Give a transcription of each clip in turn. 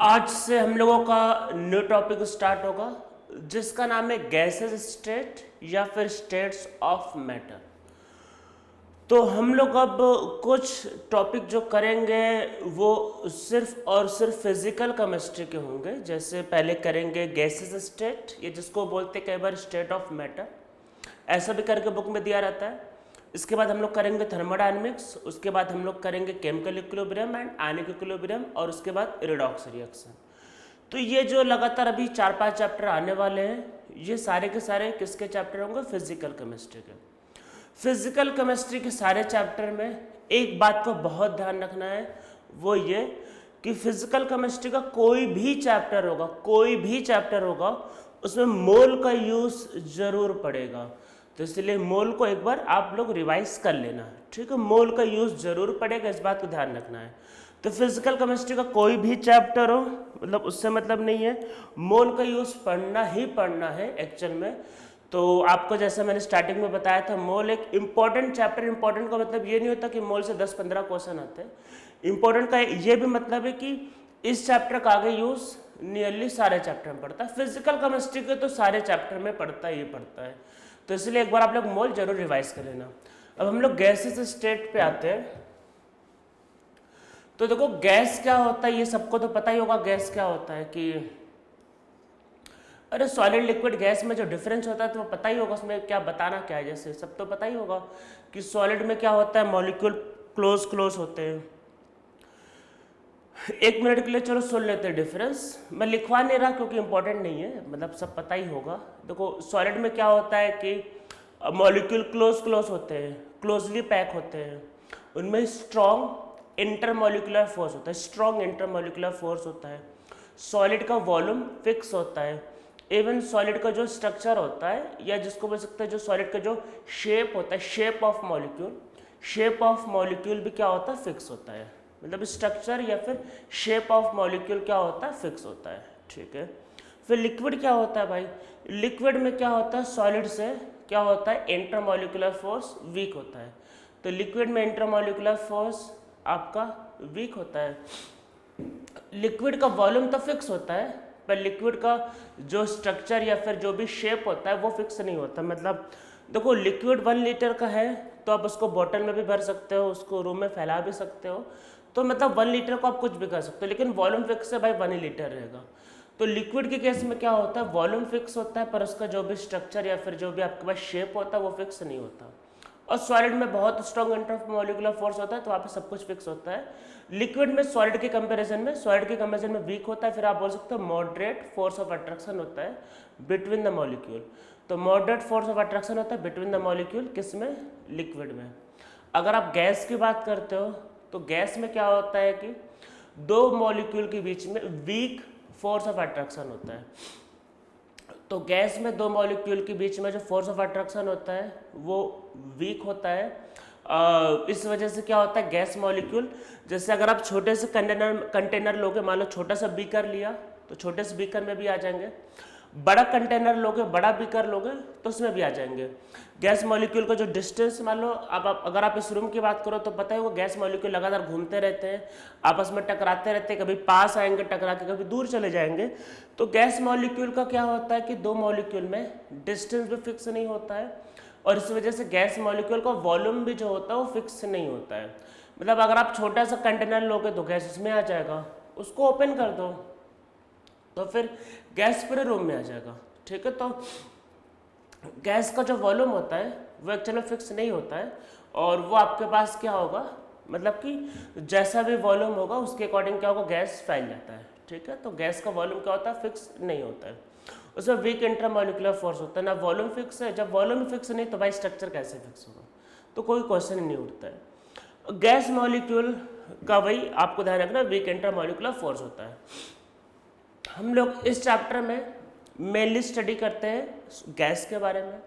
आज से हम लोगों का न्यू टॉपिक स्टार्ट होगा जिसका नाम है गैसेस स्टेट या फिर स्टेट्स ऑफ मैटर। तो हम लोग अब कुछ टॉपिक जो करेंगे वो सिर्फ और सिर्फ फिजिकल केमिस्ट्री के होंगे। जैसे पहले करेंगे गैसेस स्टेट, ये जिसको बोलते हैं कई बार स्टेट ऑफ मैटर, ऐसा भी करके बुक में दिया रहता है। इसके बाद हम लोग करेंगे थर्मोडायनेमिक्स, उसके बाद हम लोग करेंगे chemical equilibrium and ionic equilibrium, और उसके बाद रिडॉक्स रिएक्शन। तो ये जो लगातार अभी 4-5 चैप्टर आने वाले हैं, ये सारे के सारे किसके चैप्टर होंगे? फिजिकल केमिस्ट्री के। फिजिकल केमिस्ट्री के सारे चैप्टर में एक बात को बहुत ध्यान रखना है, वो ये कि फिजिकल केमिस्ट्री का कोई भी चैप्टर होगा उसमें मोल का यूज जरूर पड़ेगा। तो इसलिए मोल को एक बार आप लोग रिवाइज कर लेना, ठीक है? मोल का यूज जरूर पड़ेगा, इस बात को ध्यान रखना है। तो फिजिकल केमिस्ट्री का कोई भी चैप्टर हो, मतलब उससे मतलब नहीं है, मोल का यूज पढ़ना ही पढ़ना है एक्चुअल में। तो आपको जैसा मैंने स्टार्टिंग में बताया था, मोल एक इम्पॉर्टेंट चैप्टर, इम्पॉर्टेंट का मतलब ये नहीं होता कि मोल से 10-15 क्वेश्चन आते हैं। इम्पोर्टेंट का ये भी मतलब है कि इस चैप्टर का आगे यूज नियरली सारे चैप्टर में पड़ता है। फिजिकल केमिस्ट्री के तो सारे चैप्टर में पड़ता है। तो इसलिए एक बार आप लोग मोल जरूर रिवाइज कर लेना। अब हम लोग गैसेस स्टेट पे आते हैं। तो देखो गैस क्या होता है, ये सबको तो पता ही होगा गैस क्या होता है। कि अरे सॉलिड लिक्विड गैस में जो डिफरेंस होता है तो वो पता ही होगा, उसमें क्या बताना क्या है। जैसे सब तो पता ही होगा कि सॉलिड में क्या होता है, मॉलिक्यूल क्लोज होते हैं। 1 मिनट के लिए चलो सुन लेते हैं डिफरेंस। मैं लिखवा नहीं रहा क्योंकि इंपॉर्टेंट नहीं है, मतलब सब पता ही होगा। देखो सॉलिड में क्या होता है कि मॉलिक्यूल क्लोज होते हैं, क्लोजली पैक होते हैं। उनमें स्ट्रॉन्ग इंटरमॉलिक्यूलर फोर्स होता है। सॉलिड का वॉल्यूम फिक्स होता है। इवन सॉलिड का जो स्ट्रक्चर होता है, या जिसको बोल सकते हैं जो सॉलिड का जो शेप होता है, शेप ऑफ मॉलिक्यूल भी क्या होता है? फिक्स होता है। मतलब स्ट्रक्चर या फिर शेप ऑफ मॉलिक्यूल क्या होता है? फिक्स होता है, ठीक है। फिर लिक्विड क्या होता है भाई? लिक्विड में क्या होता है? सॉलिड से क्या होता है? इंटरमॉलिक्यूलर फोर्स वीक होता है। तो लिक्विड में इंटरमॉलिक्यूलर फोर्स आपका वीक होता है। लिक्विड का वॉल्यूम तो फिक्स होता है, पर लिक्विड का जो स्ट्रक्चर या फिर जो भी शेप होता है वो फिक्स नहीं होता। मतलब देखो लिक्विड 1 लीटर का है तो आप उसको बॉटल में भी भर सकते हो, उसको रूम में फैला भी सकते हो। तो मतलब 1 लीटर को आप कुछ भी कर सकते हो, लेकिन वॉल्यूम फिक्स है भाई, 1 ही लीटर रहेगा। तो लिक्विड के केस में क्या होता है? वॉल्यूम फिक्स होता है, पर उसका जो भी स्ट्रक्चर या फिर जो भी आपके पास शेप होता है वो फिक्स नहीं होता। और सॉलिड में बहुत स्ट्रॉन्ग इंटरमॉलिक्यूलर फोर्स होता है, तो वहाँ पे सब कुछ फिक्स होता है। लिक्विड में सॉलिड के कंपैरिजन में वीक होता है। फिर आप बोल सकते हो मॉडरेट फोर्स ऑफ अट्रैक्शन होता है बिटवीन द मॉलिक्यूल। तो मॉडरेट फोर्स ऑफ अट्रैक्शन होता है बिटवीन द मॉलिक्यूल, किसमें? लिक्विड में। अगर आप गैस की बात करते हो तो गैस में क्या होता है कि 2 मॉलिक्यूल के बीच में वीक फोर्स ऑफ अट्रैक्शन होता है। तो गैस में 2 मॉलिक्यूल के बीच में जो फोर्स ऑफ अट्रैक्शन होता है वो वीक होता है। इस वजह से क्या होता है, गैस मॉलिक्यूल, जैसे अगर आप छोटे से कंटेनर लोगे, मान लो छोटा सा बीकर लिया तो छोटे से बीकर में भी आ जाएंगे। बड़ा कंटेनर लोगे, बड़ा बीकर लोगे तो उसमें भी आ जाएंगे। गैस मॉलिक्यूल का जो डिस्टेंस, मान लो अब अगर आप इस रूम की बात करो तो पता है वो गैस मॉलिक्यूल लगातार घूमते रहते हैं, आपस में टकराते रहते हैं, कभी पास आएंगे टकरा के, कभी दूर चले जाएंगे। तो गैस मॉलिक्यूल का क्या होता है कि 2 मॉलिक्यूल में डिस्टेंस भी फिक्स नहीं होता है, और इस वजह से गैस मॉलिक्यूल का वॉल्यूम भी जो होता है वो फिक्स नहीं होता है। मतलब अगर आप छोटा सा कंटेनर लोगे तो गैस उसमें आ जाएगा, उसको ओपन कर दो तो फिर गैस पूरे रूम में आ जाएगा, ठीक है। तो गैस का जो वॉल्यूम होता है वो एक्चुअली में फिक्स नहीं होता है, और वो आपके पास क्या होगा, मतलब कि जैसा भी वॉल्यूम होगा उसके अकॉर्डिंग क्या होगा, गैस फैल जाता है, ठीक है। तो गैस का वॉल्यूम क्या होता है? फिक्स नहीं होता है। उसमें वीक इंटरमॉलिक्यूलर फोर्स होता है ना, वॉल्यूम फिक्स है। जब वॉल्यूम फिक्स नहीं तो भाई स्ट्रक्चर कैसे फिक्स होगा? तो कोई क्वेश्चन ही नहीं उठता है। गैस मॉलिक्यूल का वही आपको ध्यान रखना, वीक इंटरमॉलिक्यूलर फोर्स होता है। हम लोग इस चैप्टर में मेनली स्टडी करते हैं गैस के बारे में।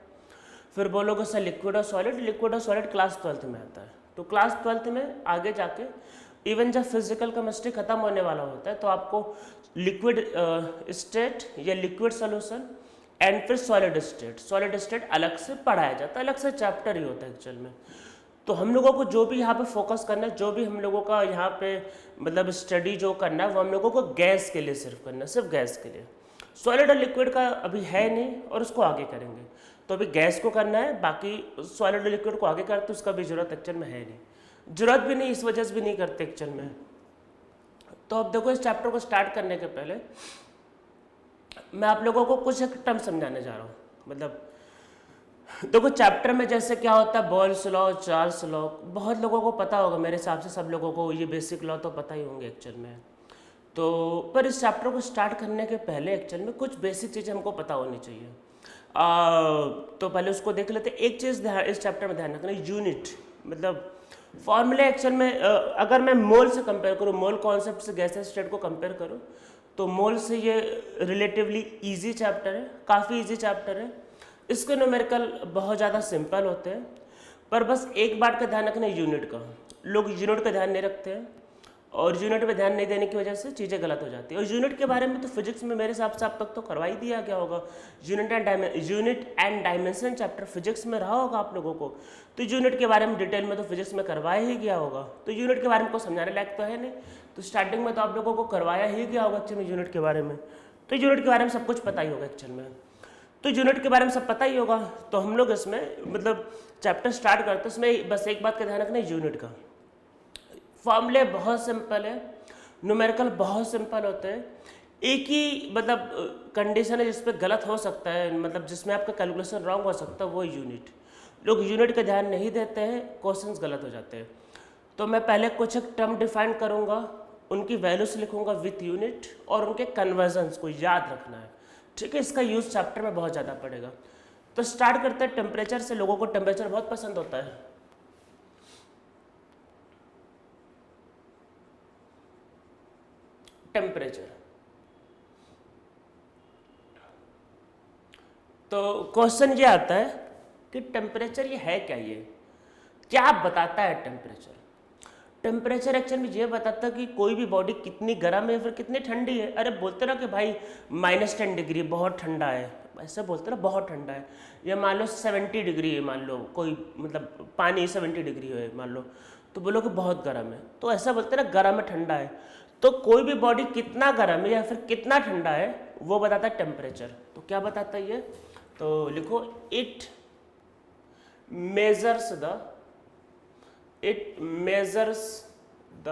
फिर बोलोगे सर लिक्विड और सॉलिड क्लास 12th में आता है। तो क्लास 12th में आगे जाके इवन जब फिजिकल केमिस्ट्री खत्म होने वाला होता है तो आपको लिक्विड स्टेट या लिक्विड सोल्यूशन एंड फिर सॉलिड स्टेट अलग से पढ़ाया जाता है, अलग से चैप्टर ही होता है एक्चुअल में। तो हम लोगों को जो भी यहाँ पे फोकस करना है, जो भी हम लोगों का यहाँ पे मतलब स्टडी जो करना है, वो हम लोगों को गैस के लिए सिर्फ करना है, सिर्फ गैस के लिए। सॉलिड और लिक्विड का अभी है नहीं और उसको आगे करेंगे। तो अभी गैस को करना है, बाकी सॉलिड और लिक्विड को आगे करते उसका भी जरूरत एक्चुअल में है नहीं, जरूरत भी नहीं, इस वजह से भी नहीं करते एक्चुअल में। तो अब देखो, इस चैप्टर को स्टार्ट करने के पहले मैं आप लोगों को कुछ एक टर्म समझाने जा रहा हूँ। मतलब देखो, चैप्टर में जैसे क्या होता है, बॉयल्स लॉ, चार्ल्स लॉ, बहुत लोगों को पता होगा, मेरे हिसाब से सब लोगों को ये बेसिक लॉ तो पता ही होंगे एक्चुअल में। तो पर इस चैप्टर को स्टार्ट करने के पहले एक्चुअल में कुछ बेसिक चीज़ें हमको पता होनी चाहिए। तो पहले उसको देख लेते। एक चीज़ इस चैप्टर में ध्यान रखना, यूनिट मतलब फॉर्मूले एक्चुअल में अगर मैं मोल से कंपेयर करूँ, मोल कॉन्सेप्ट से गैसेस स्टेट को कंपेयर करूँ, तो मोल से ये रिलेटिवली इजी चैप्टर है, काफ़ी इजी चैप्टर है। इसके न्यूमेरिकल बहुत ज़्यादा सिंपल होते हैं, पर बस एक बात का ध्यान रखना, यूनिट का। लोग यूनिट का ध्यान नहीं रखते हैं और यूनिट पे ध्यान नहीं देने की वजह से चीज़ें गलत हो जाती है। और यूनिट के बारे में तो फिजिक्स में मेरे हिसाब से अब तक तो करवा ही दिया गया होगा। Unit and dimension chapter physics में रहा होगा आप लोगों को, तो यूनिट के बारे में डिटेल में तो फिजिक्स में करवाया ही गया होगा। तो यूनिट के बारे में को समझाने लायक तो है नहीं, तो स्टार्टिंग में तो आप लोगों को करवाया ही गया होगा एक्चुअल में यूनिट के बारे में। तो यूनिट के बारे में सब कुछ पता ही होगा एक्चुअल में। तो यूनिट के बारे में सब पता ही होगा, तो हम लोग इसमें मतलब चैप्टर स्टार्ट करते हैं, उसमें बस एक बात का ध्यान रखना, यूनिट का। फॉर्मूले बहुत सिंपल है, न्यूमेरिकल बहुत सिंपल होते हैं। एक ही मतलब कंडीशन है जिस पे गलत हो सकता है, मतलब जिसमें आपका कैलकुलेशन रॉन्ग हो सकता है, वो यूनिट। लोग यूनिट का ध्यान नहीं देते हैं, क्वेश्चंस गलत हो जाते हैं। तो मैं पहले कुछ एक टर्म डिफाइन करूँगा, उनकी वैल्यूज लिखूँगा विथ यूनिट, और उनके कन्वर्जन्स को याद रखना है, ठीक है। इसका यूज चैप्टर में बहुत ज़्यादा पड़ेगा। तो स्टार्ट करते हैं टेम्परेचर से। लोगों को टेम्परेचर बहुत पसंद होता है। टेम्परेचर, तो क्वेश्चन ये आता है कि टेम्परेचर ये है क्या, ये क्या बताता है टेम्परेचर। टेम्परेचर एक्चुअल में ये बताता है कि कोई भी बॉडी कितनी गर्म है या फिर कितनी ठंडी है। अरे बोलते ना कि भाई -10 डिग्री बहुत ठंडा है, ऐसे बोलते ना बहुत ठंडा है। या मान लो 70 डिग्री है, मान लो कोई मतलब पानी 70 डिग्री है मान लो, तो बोलो कि बहुत गर्म है, तो ऐसा बोलते ना गर्म है ठंडा है। तो कोई भी बॉडी कितना गर्म है या फिर कितना ठंडा है वो बताता है टेम्परेचर। तो क्या बताता है ये, तो लिखो, it measures the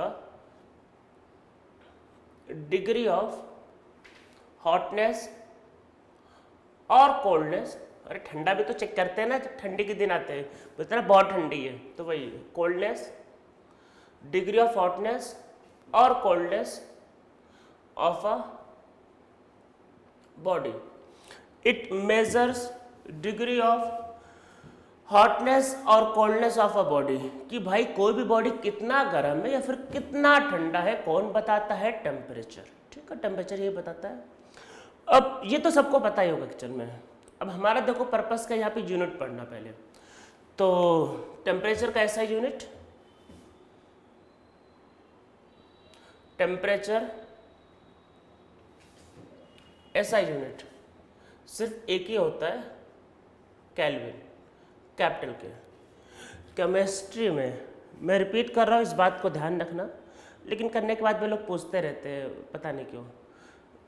degree of hotness और कोल्डनेस। अरे ठंडा भी तो चेक करते हैं ना, जब ठंडी के दिन आते हैं बोलते हैं ना बहुत ठंडी है, तो वही कोल्डनेस, डिग्री ऑफ हॉटनेस और coldness of a body. It measures degree of hotness और कोल्डनेस ऑफ अ बॉडी, कि भाई कोई भी बॉडी कितना गर्म है या फिर कितना ठंडा है, कौन बताता है, टेम्परेचर, ठीक है। टेम्परेचर ये बताता है। अब ये तो सबको पता ही होगा एक्चुअल में। अब हमारा देखो पर्पस का यहाँ पे यूनिट पढ़ना पहले, तो टेम्परेचर का ऐसा यूनिट, टेम्परेचर ऐसा यूनिट सिर्फ एक ही होता है, केल्विन, कैपिटल के। केमिस्ट्री में मैं रिपीट कर रहा हूँ, इस बात को ध्यान रखना, लेकिन करने के बाद भी लोग पूछते रहते हैं, पता नहीं क्यों।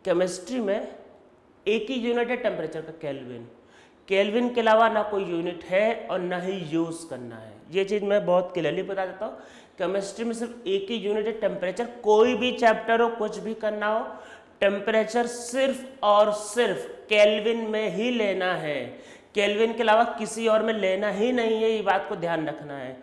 केमिस्ट्री में एक ही यूनिट है टेम्परेचर का, केल्विन। केल्विन के अलावा ना कोई यूनिट है और ना ही यूज़ करना है। ये चीज़ मैं बहुत क्लियरली बता देता हूँ, केमिस्ट्री में सिर्फ एक ही यूनिट है टेम्परेचर। कोई भी चैप्टर हो, कुछ भी करना हो, टेम्परेचर सिर्फ और सिर्फ केल्विन में ही लेना है, केल्विन के अलावा किसी और में लेना ही नहीं है, ये बात को ध्यान रखना है।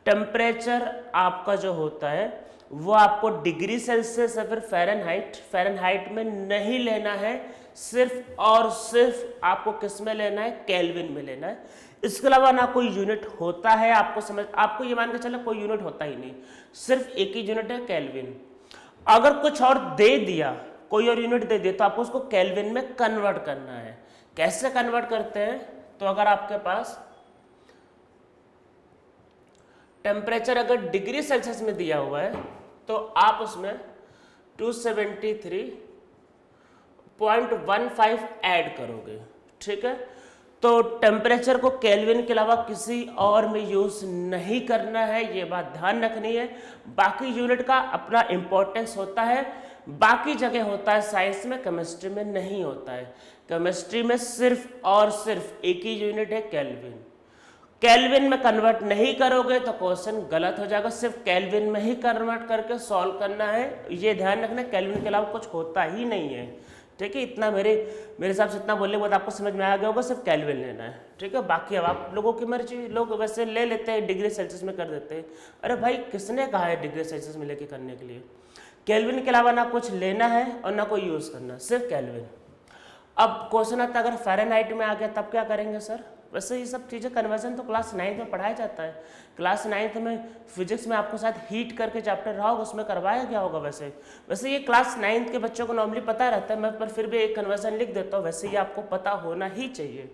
टेम्परेचर आपका जो होता है वो आपको डिग्री सेल्सियस या फिर फ़ारेनहाइट में नहीं लेना है, सिर्फ और सिर्फ आपको किस में लेना है, केल्विन में लेना है। इसके अलावा ना कोई यूनिट होता है, आपको ये मान के चलो कोई यूनिट होता ही नहीं, सिर्फ एक ही यूनिट है, केल्विन। अगर कुछ और दे दिया, कोई और यूनिट दे दिया, तो आपको उसको केल्विन में कन्वर्ट करना है। कैसे कन्वर्ट करते हैं, तो अगर आपके पास टेम्परेचर अगर डिग्री सेल्सियस में दिया हुआ है, तो आप उसमें 273.15 ऐड करोगे, ठीक है। तो टेम्परेचर को केल्विन के अलावा किसी और में यूज़ नहीं करना है, ये बात ध्यान रखनी है। बाकी यूनिट का अपना इम्पोर्टेंस होता है, बाकी जगह होता है साइंस में, केमिस्ट्री में नहीं होता है। केमिस्ट्री में सिर्फ और सिर्फ एक ही यूनिट है, केल्विन। केल्विन में कन्वर्ट नहीं करोगे तो क्वेश्चन गलत हो जाएगा, सिर्फ केल्विन में ही कन्वर्ट करके सॉल्व करना है, ये ध्यान रखना। केल्विन के अलावा कुछ होता ही नहीं है, ठीक है। इतना मेरे हिसाब से इतना बोलने के बाद आपको समझ में आ गया होगा, सिर्फ केल्विन लेना है, ठीक है। बाकी अब आप लोगों की मर्जी, लोग वैसे ले लेते हैं, डिग्री सेल्सियस में कर देते हैं। अरे भाई किसने कहा है डिग्री सेल्सियस में लेके करने के लिए? केल्विन के अलावा ना कुछ लेना है और ना कोई यूज़ करना, सिर्फ केल्विन। अब क्वेश्चन आता है अगर फ़ारेनहाइट में आ गया तब क्या करेंगे सर? वैसे ये सब चीज़ें कन्वर्जन तो क्लास 9th में पढ़ाया जाता है। क्लास 9th में फिजिक्स में आपको साथ हीट करके चैप्टर रहा होगा, उसमें करवाया गया होगा। वैसे ये क्लास 9th के बच्चों को नॉर्मली पता रहता है, मैं पर फिर भी एक कन्वर्जन लिख देता हूँ, वैसे ये आपको पता होना ही चाहिए।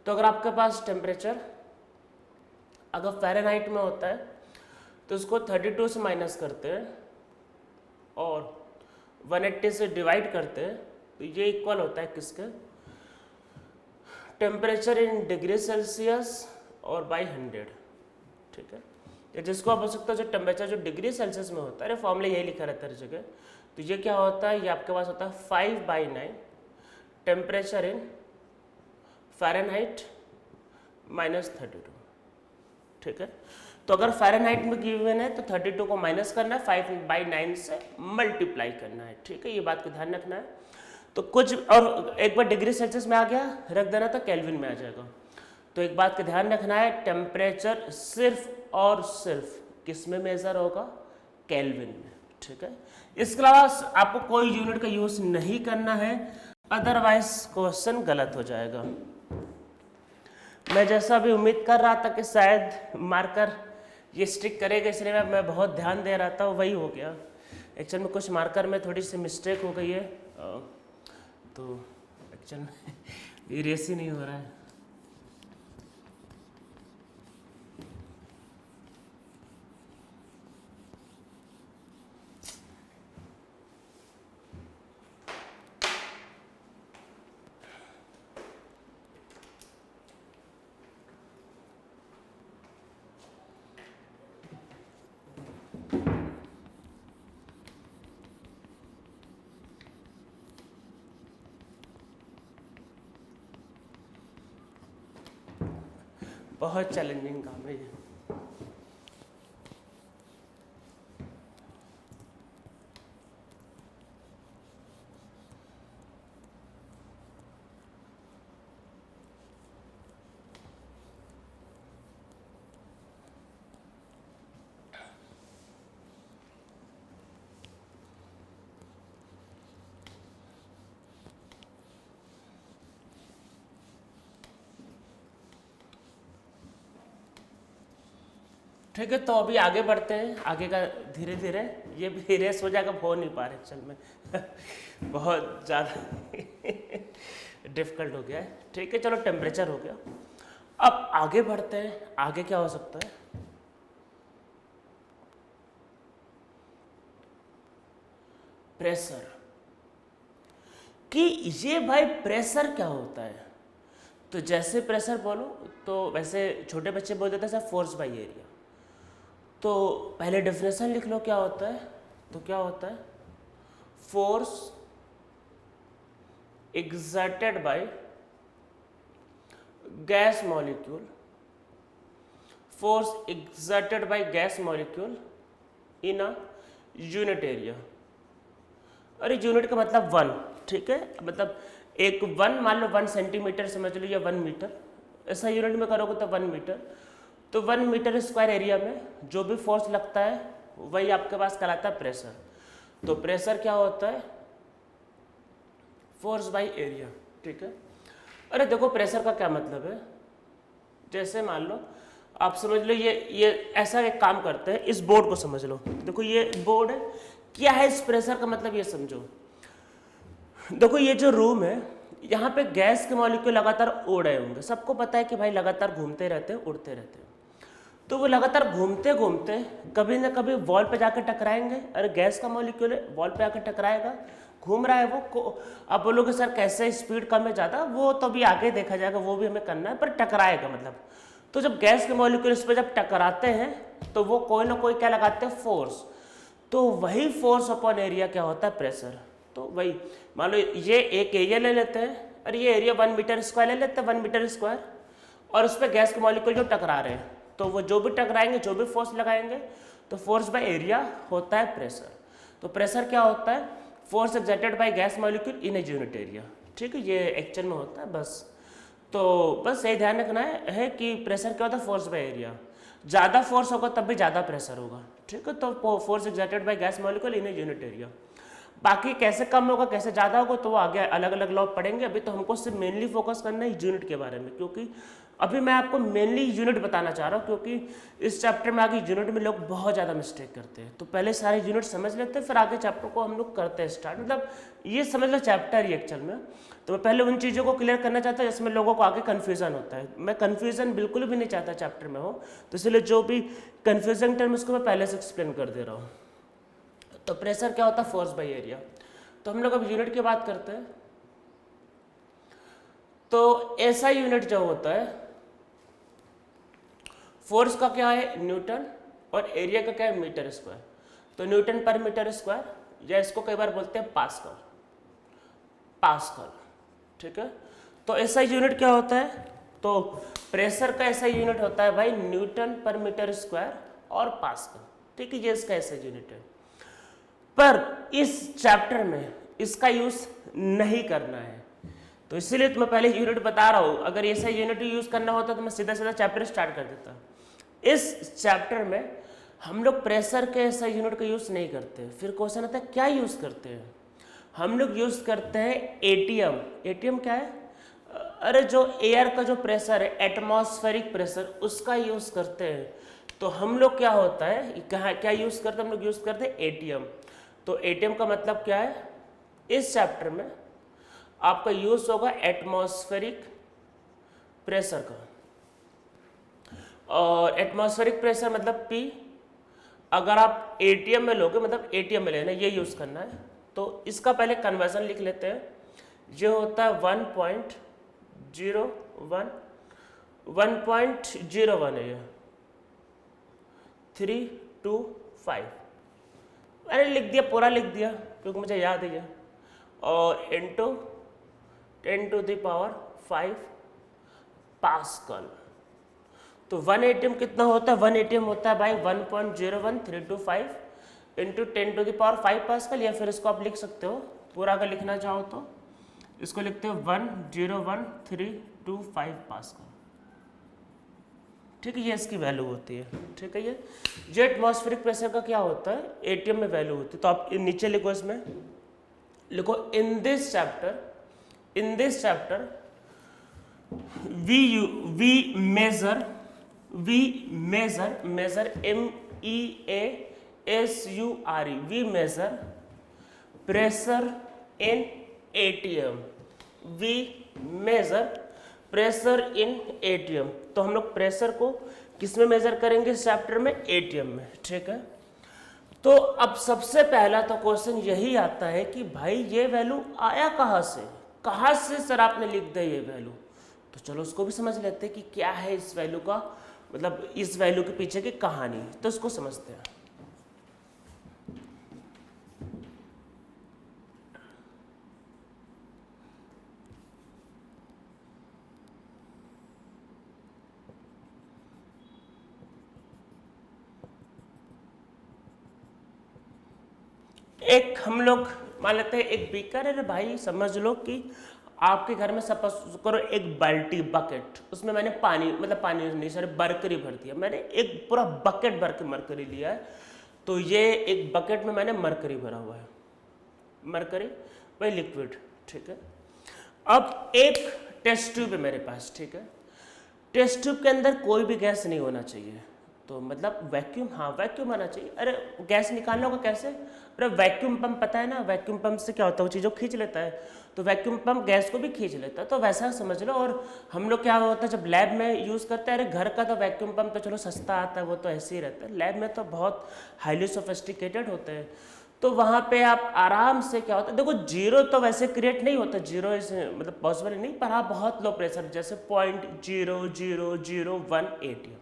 तो अगर आपके पास टेम्परेचर अगर फ़ारेनहाइट में होता है तो उसको 32 से माइनस करते हैं और 180 से डिवाइड करते हैं, तो ये इक्वल होता है किसके? टेम्परेचर इन डिग्री सेल्सियस और बाई 100, ठीक है। या जिसको आप बोल सकते हो जो टेम्परेचर जो डिग्री सेल्सियस में होता है, फॉर्मूला यही लिखा रहता है हर जगह। तो ये क्या होता है, ये आपके पास होता है 5/9 टेम्परेचर इन फ़ारेनहाइट -32, ठीक है। तो अगर फ़ारेनहाइट में गिवन है तो 32 को माइनस करना है, 5/9 से मल्टीप्लाई करना है, ठीक है। ये बात को ध्यान रखना है। तो कुछ और एक बार डिग्री सेल्सियस में आ गया रख देना तो केल्विन में आ जाएगा। तो एक बात का ध्यान रखना है, टेम्परेचर सिर्फ और सिर्फ किस में मेजर होगा? केल्विन में, ठीक है। इसके अलावा आपको कोई यूनिट का यूज नहीं करना है, अदरवाइज क्वेश्चन गलत हो जाएगा। मैं जैसा भी उम्मीद कर रहा था कि शायद मार्कर ये स्ट्रिक करेगा, इसलिए मैं बहुत ध्यान दे रहा था, वही हो गया। एक्चुअल में कुछ मार्कर में थोड़ी सी मिस्टेक हो गई है, तो एक्चुअल में इरेज ही नहीं हो रहा है। बहुत चैलेंजिंग काम है ये। ठीक है, तो अभी आगे बढ़ते हैं, आगे का धीरे धीरे ये भी रेस हो जाएगा, हो नहीं पा रहे चल में बहुत ज़्यादा डिफिकल्ट हो गया है। ठीक है, चलो टेम्परेचर हो गया, अब आगे बढ़ते हैं। आगे क्या हो सकता है? प्रेशर। कि ये भाई प्रेशर क्या होता है? तो जैसे प्रेशर बोलो तो वैसे छोटे बच्चे बोल देते हैं सर फोर्स बाय एरिया। तो पहले डेफिनेशन लिख लो क्या होता है। तो क्या होता है? Force exerted by gas molecule, force exerted by gas molecule in a unit area। और यूनिट का मतलब 1, ठीक है, मतलब एक 1 मान लो 1 सेंटीमीटर समझ लो या 1 मीटर, ऐसा यूनिट में करोगे तो 1 मीटर। तो 1 मीटर स्क्वायर एरिया में जो भी फोर्स लगता है वही आपके पास कहलाता है प्रेशर। तो प्रेशर क्या होता है? फोर्स बाय एरिया, ठीक है। अरे देखो प्रेशर का क्या मतलब है, जैसे मान लो आप समझ लो ये ऐसा एक काम करते हैं, इस बोर्ड को समझ लो। देखो ये बोर्ड है, क्या है इस प्रेशर का मतलब ये समझो। देखो ये जो रूम है, यहाँ पे गैस के मॉलिक्यूल लगातार उड़ रहे होंगे, सबको पता है कि भाई लगातार घूमते रहते हैं, उड़ते रहते हैं। तो वो लगातार घूमते घूमते कभी ना कभी वॉल पे जाकर टकराएंगे। अरे गैस का मॉलिक्यूल है, वॉल पे आकर टकराएगा, घूम रहा है वो। अब बोलोगे सर कैसे, स्पीड कम है ज़्यादा, वो तो अभी आगे देखा जाएगा, वो भी हमें करना है, पर टकराएगा मतलब। तो जब गैस के मॉलिक्यूल इस पर जब टकराते हैं तो वो कोई ना कोई क्या लगाते हैं, फोर्स। तो वही फोर्स अपॉन एरिया क्या होता है, प्रेशर। तो वही मान लो ये एक एरिया ले लेते हैं, और ये एरिया 1 मीटर स्क्वायर ले लेते हैं, 1 मीटर स्क्वायर, और उस पर गैस के मॉलिक्यूल जो टकरा रहे हैं, तो वो जो भी टकराएंगे, जो भी फोर्स लगाएंगे, तो फोर्स बाय एरिया होता है प्रेशर। तो प्रेशर क्या होता है, force exerted by gas molecule in a unit area. ठीक है, ये एक्चुअल में होता है बस। तो बस यही ध्यान रखना है कि प्रेशर क्या होता है, फोर्स बाय एरिया। ज़्यादा फोर्स होगा तब भी ज़्यादा प्रेशर होगा। ठीक है, तो force exerted by gas molecule in a unit area. बाकी कैसे कम होगा कैसे ज़्यादा होगा तो वो आगे अलग अलग लॉ पढ़ेंगे। अभी तो हमको सिर्फ मेनली फोकस करना है यूनिट के बारे में, क्योंकि अभी मैं आपको मेनली यूनिट बताना चाह रहा हूँ, क्योंकि इस चैप्टर में आगे यूनिट में लोग बहुत ज़्यादा मिस्टेक करते हैं। तो पहले सारे यूनिट समझ लेते हैं, फिर आगे चैप्टर को हम लोग करते हैं स्टार्ट। मतलब ये समझ लो चैप्टर ही एक्चुअल में। तो मैं पहले उन चीज़ों को क्लियर करना चाहता हूँ जिसमें लोगों को आगे कन्फ्यूजन होता है। मैं कन्फ्यूजन बिल्कुल भी नहीं चाहता चैप्टर में हो, तो इसलिए जो भी कन्फ्यूजन टर्म उसको मैं पहले से एक्सप्लेन कर दे रहा हूँ। तो प्रेशर क्या होता है, फोर्स बाई एरिया। तो हम लोग अब यूनिट की बात करते हैं। तो ऐसा यूनिट जो होता है, फोर्स का क्या है न्यूटन, और एरिया का क्या है मीटर स्क्वायर। तो न्यूटन पर मीटर स्क्वायर, या इसको कई बार बोलते हैं पास्कल। पास्कल, ठीक है। तो ऐसा यूनिट क्या होता है, तो प्रेशर का ऐसा यूनिट होता है भाई न्यूटन पर मीटर स्क्वायर और पास्कल। ठीक है, ये इसका ऐसा यूनिट है। पर इस चैप्टर में इसका यूज नहीं करना है, तो इसीलिए तो मैं पहले यूनिट बता रहा हूं। अगर ऐसा यूनिट यूज करना होता तो मैं सीधा सीधा चैप्टर स्टार्ट कर देता। इस चैप्टर में हम लोग प्रेशर के ऐसा यूनिट का यूज नहीं करते। फिर क्वेश्चन आता है क्या यूज करते हैं, हम लोग यूज करते हैं एटीएम। एटीएम क्या है, अरे जो एयर का जो प्रेशर है, एटमॉस्फेरिक प्रेशर, उसका यूज करते हैं। तो हम लोग क्या होता है, क्या यूज करते हैं, हम लोग यूज करते हैं एटीएम। तो एटीएम का मतलब क्या है, इस चैप्टर में आपका यूज होगा एटमॉस्फेरिक प्रेशर का। और एटमॉस्फेरिक प्रेशर मतलब P। अगर आप एटीएम में लोगे, मतलब एटीएम में लेना, ये यूज करना है। तो इसका पहले कन्वर्जन लिख लेते हैं। ये होता है 1.01 है ये, 325। अरे लिख दिया, पूरा लिख दिया क्योंकि मुझे याद है ये। और इंटू 10⁵ पास्कल। तो 1 एटीएम कितना होता है, 1 एटीएम होता है भाई 1.01325 इंटू 10⁵ पास्कल। या फिर इसको आप लिख सकते हो, पूरा अगर लिखना चाहो तो इसको लिखते हो 1.01325 पास्कल। ठीक है, ये इसकी वैल्यू होती है। ठीक है, ये एटमॉस्फेरिक प्रेशर का क्या होता है, एटीएम में वैल्यू होती है। तो आप नीचे लिखो, इसमें लिखो इन this chapter we measure MEASURE, we measure pressure in ATM। we measure pressure in ATM। तो हम लोग प्रेशर को किस में मेजर करेंगे इस चैप्टर में, एटीएम में। ठीक है, तो अब सबसे पहला तो क्वेश्चन यही आता है कि भाई ये वैल्यू आया कहाँ से सर आपने लिख दिया ये वैल्यू। तो चलो उसको भी समझ लेते हैं कि क्या है इस वैल्यू का, मतलब इस वैल्यू के पीछे की कहानी। तो इसको समझते हैं। एक हम लोग मान लेते हैं एक बीकर है भाई, समझ लो कि आपके घर में सपोज करो एक बाल्टी, बकेट, उसमें मैंने पानी, मतलब पानी नहीं सर मरकरी भर दिया। मैंने एक पूरा बकेट भर के मरकरी लिया है। तो ये एक बकेट में मैंने मरकरी भरा हुआ है, मरकरी भाई लिक्विड। ठीक है, अब एक टेस्ट ट्यूब है मेरे पास। ठीक है, टेस्ट ट्यूब के अंदर कोई भी गैस नहीं होना चाहिए। तो मतलब वैक्यूम, हाँ वैक्यूम आना चाहिए। अरे गैस निकालना होगा कैसे? अरे वैक्यूम पंप पता है ना, वैक्यूम पंप से क्या होता है, वो चीज़ों खींच लेता है, तो वैक्यूम पंप गैस को भी खींच लेता है, तो वैसा समझ लो। और हम लोग क्या होता है जब लैब में यूज़ करते हैं, अरे घर का तो वैक्यूम पंप तो चलो सस्ता आता है, वो तो ऐसे ही रहता है, लैब में तो बहुत हाईली सोफिस्टिकेटेड होते हैं, तो वहाँ पे आप आराम से क्या होता है, देखो जीरो तो वैसे क्रिएट नहीं होता, जीरो इस मतलब पॉसिबल नहीं, पर हाँ बहुत लो प्रेशर जैसे 0.0001 ATM,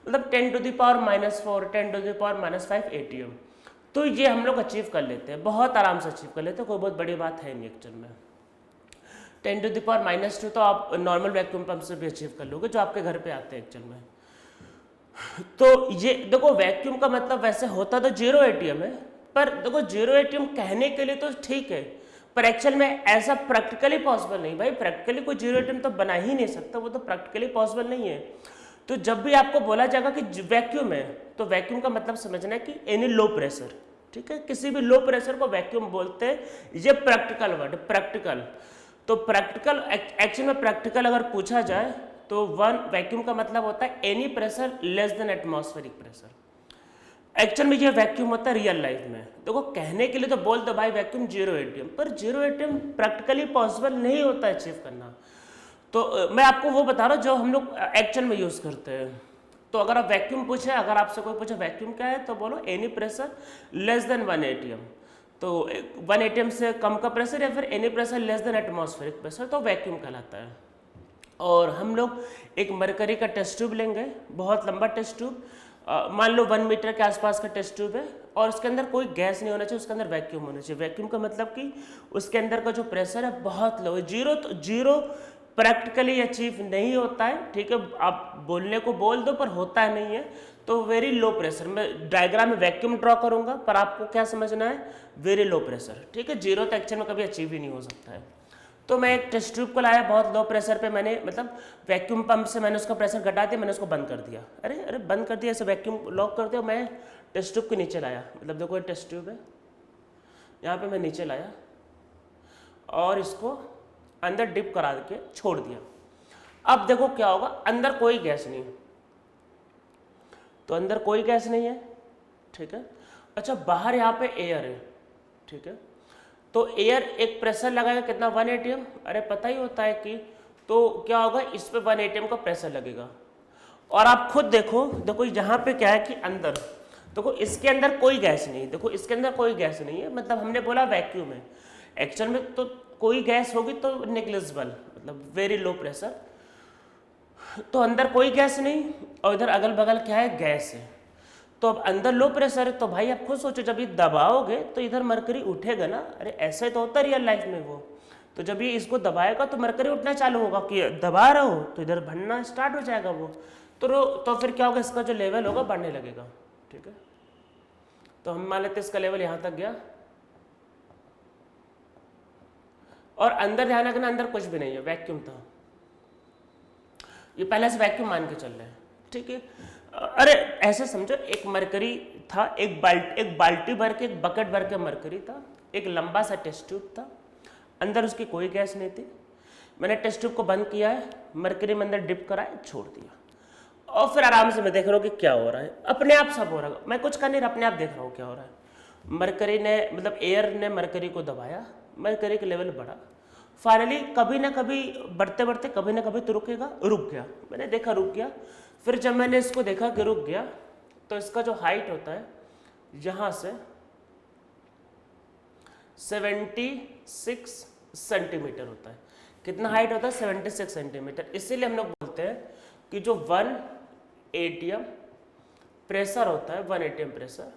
मतलब 10⁻⁻4 10⁻⁻5 ATM, तो ये हम लोग अचीव कर लेते हैं, बहुत आराम से अचीव कर लेते हैं, कोई बहुत बड़ी बात है नहीं एक्चुअल में। 10⁻⁻2 तो आप नॉर्मल वैक्यूम पंप से भी अचीव कर लोगे जो आपके घर पे आते हैं एक्चुअल में। तो ये देखो वैक्यूम का मतलब वैसे होता तो 0 ATM है, पर देखो 0 ATM कहने के लिए तो ठीक है, पर एक्चुअल में ऐसा प्रैक्टिकली पॉसिबल नहीं भाई, प्रैक्टिकली कोई 0 ATM तो बना ही नहीं सकता, वो तो प्रैक्टिकली पॉसिबल नहीं है। तो जब भी आपको बोला जाएगा कि वैक्यूम है, तो वैक्यूम का मतलब समझना है कि एनी लो प्रेशर, ठीक है, किसी भी लो प्रेशर को वैक्यूम बोलते हैं, ये प्रैक्टिकल वर्ड, प्रैक्टिकल। तो प्रैक्टिकल एक्चुअल में प्रैक्टिकल अगर पूछा जाए तो वैक्यूम का मतलब होता है any pressure less than atmospheric pressure. Actual में ये वैक्यूम होता है रियल लाइफ में। देखो कहने के लिए तो बोल दो भाई वैक्यूम 0 ATM, पर 0 ATM प्रैक्टिकली पॉसिबल नहीं होता अचीव करना। तो मैं आपको वो बता रहा हूँ जो हम लोग एक्चुअल में यूज़ करते हैं। तो अगर आप वैक्यूम पूछे, अगर आपसे कोई पूछे वैक्यूम क्या है, तो बोलो any pressure less than 1 ATM, तो 1 ATM से कम का प्रेशर या फिर any pressure less than atmospheric pressure, तो वैक्यूम कहलाता है। और हम लोग एक मरकरी का टेस्ट ट्यूब लेंगे, बहुत लंबा टेस्ट ट्यूब, मान लो 1 मीटर के आसपास का टेस्ट ट्यूब है, और उसके अंदर कोई गैस नहीं होना चाहिए, उसके अंदर वैक्यूम होना चाहिए। वैक्यूम का मतलब कि उसके अंदर का जो प्रेशर है बहुत लो है, जीरो प्रैक्टिकली अचीव नहीं होता है, ठीक है, आप बोलने को बोल दो पर होता नहीं है, तो वेरी लो प्रेशर। मैं डायग्राम में वैक्यूम ड्रॉ करूंगा, पर आपको क्या समझना है, वेरी लो प्रेशर, ठीक है, जीरो तो एक्चुअल में कभी अचीव ही नहीं हो सकता है। तो मैं एक टेस्ट ट्यूब को लाया बहुत लो प्रेशर पे, मैंने मतलब वैक्यूम पंप से मैंने उसका प्रेशर घटा दिया, मैंने उसको बंद कर दिया, अरे बंद कर दिया, ऐसे वैक्यूम लॉक कर दिया, मैं टेस्ट ट्यूब के नीचे लाया, मतलब देखो ये टेस्ट ट्यूब है, यहाँ पे मैं नीचे लाया और इसको अंदर डिप करा के छोड़ दिया। अब देखो क्या होगा, अंदर कोई गैस नहीं, तो अंदर कोई गैस नहीं है, ठीक है। अच्छा बाहर यहाँ पे एयर है, ठीक है, तो एयर एक प्रेशर लगाएगा कितना, 1 ATM, अरे पता ही होता है कि, तो क्या होगा इस पे 1 ATM का प्रेशर लगेगा। और आप खुद देखो यहाँ पे क्या है कि अंदर देखो इसके अंदर कोई गैस नहीं, देखो इसके अंदर कोई गैस नहीं है, मतलब हमने बोला वैक्यूम है, एक्चुअल में तो कोई गैस होगी तो नेग्लिजिबल, मतलब वेरी लो प्रेशर, तो अंदर कोई गैस नहीं, और इधर अगल बगल क्या है, गैस है, तो अब अंदर लो प्रेशर है, तो भाई आप खुद सोचो जब ये दबाओगे तो इधर मरकरी उठेगा ना, अरे ऐसे तो होता है रियल लाइफ में वो, तो जब ये इसको दबाएगा तो मरकरी उठना चालू होगा, कि दबा रहे हो तो इधर भरना स्टार्ट हो जाएगा वो, तो फिर क्या होगा, इसका जो लेवल होगा बढ़ने लगेगा, ठीक है। तो हम मान लेते इसका लेवल यहाँ तक गया, और अंदर ध्यान रखना अंदर कुछ भी नहीं है, वैक्यूम था, ये पहले से वैक्यूम मान के चल रहे हैं, ठीक है। अरे ऐसे समझो एक मरकरी था, एक बाल्टी भर के, एक बकेट भर के मरकरी था, एक लंबा सा टेस्ट ट्यूब था, अंदर उसकी कोई गैस नहीं थी, मैंने टेस्ट ट्यूब को बंद किया है, मरकरी में अंदर डिप कराए छोड़ दिया, और फिर आराम से मैं देख रहा हूँ कि क्या हो रहा है, अपने आप सब हो रहा है, मैं कुछ कर नहीं रहा, अपने आप देख रहा हूँ क्या हो रहा है। मरकरी ने मतलब एयर ने मरकरी को दबाया, मरकरी का लेवल बढ़ा, फाइनली कभी ना कभी बढ़ते बढ़ते कभी ना कभी तो रुकेगा, रुक गया, मैंने देखा रुक गया। फिर जब मैंने इसको देखा कि रुक गया, तो इसका जो हाइट होता है यहाँ से 76 सेंटीमीटर होता है, कितना हाइट होता है, 76 सेंटीमीटर। इसीलिए हम लोग बोलते हैं कि जो 1 ATM प्रेशर होता है, 1 ATM प्रेशर,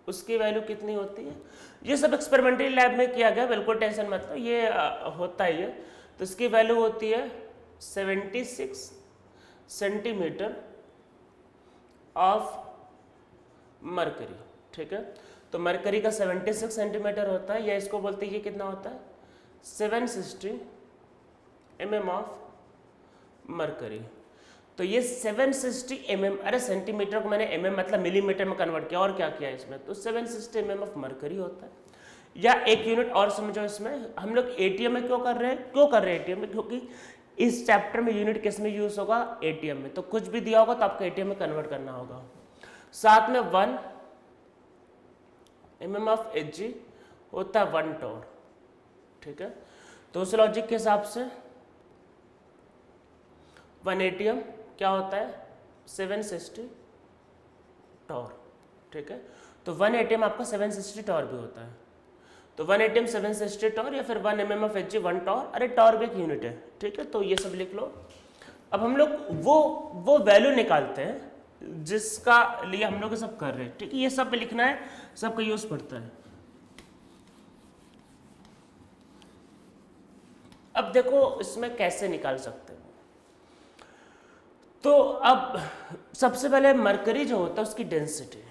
उसकी वैल्यू कितनी होती है, ये सब एक्सपेरिमेंटल लैब में किया गया, बिल्कुल टेंशन मत लो, ये होता है ये, तो इसकी वैल्यू होती है 76 सेंटीमीटर ऑफ मरकरी, ठीक है। तो मरकरी का 76 सेंटीमीटर होता है, या इसको बोलते हैं ये कितना होता है, 760 mm ऑफ मरकरी। तो ये 760 mm, अरे सेंटीमीटर को मैंने mm मतलब मिलीमीटर में कन्वर्ट किया, और क्या किया इसमें, तो 760 mm ऑफ मरकरी होता है। या एक यूनिट और समझो, इसमें हम लोग ATM में क्यों कर रहे हैं ATM में, क्योंकि इस चैप्टर में यूनिट किस में यूज होगा, ATM में, तो कुछ भी दिया होगा तो आपको ATM में कन्वर्ट करना होगा। साथ में 1 mm ऑफ Hg होता है 1 टॉर, ठीक है। तो उस लॉजिक के हिसाब से 1 atm क्या होता है 760 टॉर, ठीक है। तो 1 atm आपका 760 टॉर भी होता है। तो 1 atm 760 टॉर या फिर 1 mm ऑफ Hg 1 टॉर, अरे टॉर भी एक यूनिट है, ठीक है। तो ये सब लिख लो। अब हम लोग वो वैल्यू निकालते हैं जिसका लिए हम लोग ये सब कर रहे हैं, ठीक है। ये सब पे लिखना है, सबका यूज पड़ता है। अब देखो इसमें कैसे निकाल सकते हैं। तो अब सबसे पहले मरकरी जो होता है उसकी डेंसिटी।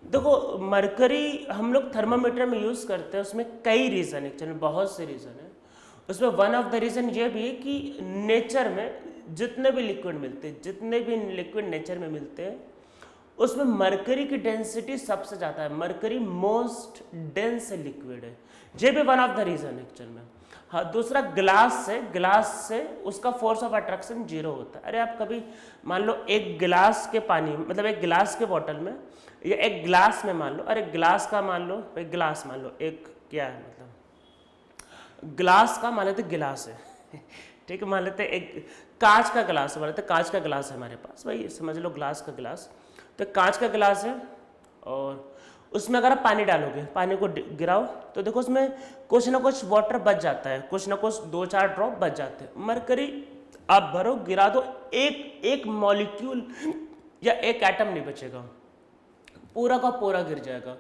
देखो मरकरी हम लोग थर्मामीटर में यूज करते हैं, उसमें कई रीजन है, एक्चुअली बहुत से रीजन है। उसमें वन ऑफ द रीजन ये भी है कि नेचर में जितने भी लिक्विड मिलते हैं, जितने भी लिक्विड नेचर में मिलते हैं, उसमें मरकरी की डेंसिटी सबसे ज़्यादा है। मरकरी मोस्ट डेंस लिक्विड है, ये भी वन ऑफ द रीजन है एक्चुअल में। हाँ, दूसरा ग्लास से उसका फोर्स ऑफ अट्रैक्शन 0 होता है। अरे आप कभी मान लो एक गिलास के पानी, मतलब एक गिलास के बोतल में या एक ग्लास में मान लो, अरे ग्लास का मान लो, एक गिलास मान लो, एक क्या है मतलब ग्लास का मान लेते गिलास है ठीक है, मान लेते एक कांच का गिलास है, मान लेते कांच का गिलास है हमारे पास, भाई समझ लो ग्लास का गिलास। तो कांच का गिलास है और उसमें अगर आप पानी डालोगे, पानी को गिराओ तो देखो उसमें कुछ ना कुछ वाटर बच जाता है, कुछ ना कुछ 2-4 ड्रॉप बच जाते हैं। मरकरी आप भरो, गिरा दो, एक मॉलिक्यूल या एक एटम नहीं बचेगा, पूरा का पूरा गिर जाएगा।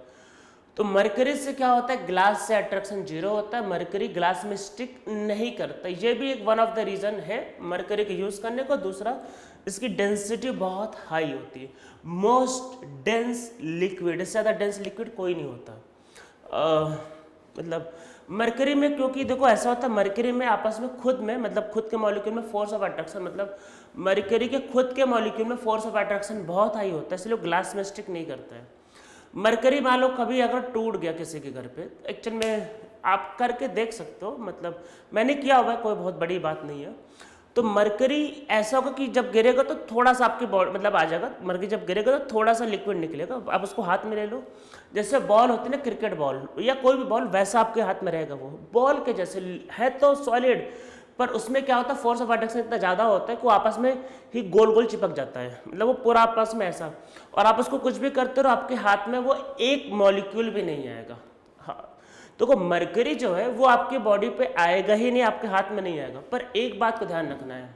तो मरकरी से क्या होता है, ग्लास से अट्रैक्शन 0 होता है, मरकरी ग्लास में स्टिक नहीं करता। ये भी एक वन ऑफ द रीजन है मरकरी के यूज करने को। दूसरा इसकी डेंसिटी बहुत हाई होती है, मोस्ट डेंस लिक्विड, इससे ज़्यादा डेंस लिक्विड कोई नहीं होता। मतलब मरकरी में, क्योंकि देखो ऐसा होता है मरकरी में आपस में खुद में, मतलब खुद के मॉलिक्यूल में फोर्स ऑफ अट्रैक्शन, मतलब मरकरी के खुद के मॉलिक्यूल में फोर्स ऑफ अट्रैक्शन बहुत हाई होता है, इसलिए ग्लास में स्टिक नहीं करता है। मरकरी मान लो कभी अगर टूट गया किसी के घर पे, एक्चुअल में आप करके देख सकते हो, मतलब मैंने किया हुआ है, कोई बहुत बड़ी बात नहीं है। तो मरकरी ऐसा होगा कि जब गिरेगा तो थोड़ा सा आपकी बॉडी मतलब आ जाएगा, मरकरी जब गिरेगा तो थोड़ा सा लिक्विड निकलेगा, आप उसको हाथ में ले लो, जैसे बॉल होती है ना, क्रिकेट बॉल या कोई भी बॉल, वैसा आपके हाथ में रहेगा, वो बॉल के जैसे है तो सॉलिड, पर उसमें क्या होता है फोर्स ऑफ अट्रैक्शन इतना ज़्यादा होता है कि वो आपस में ही गोल गोल चिपक जाता है, मतलब वो पूरा आपस में ऐसा, और आप उसको कुछ भी करते हो आपके हाथ में वो एक मॉलिक्यूल भी नहीं आएगा। हाँ, तो मरकरी जो है वो आपकी बॉडी पे आएगा ही नहीं, आपके हाथ में नहीं आएगा। पर एक बात को ध्यान रखना है,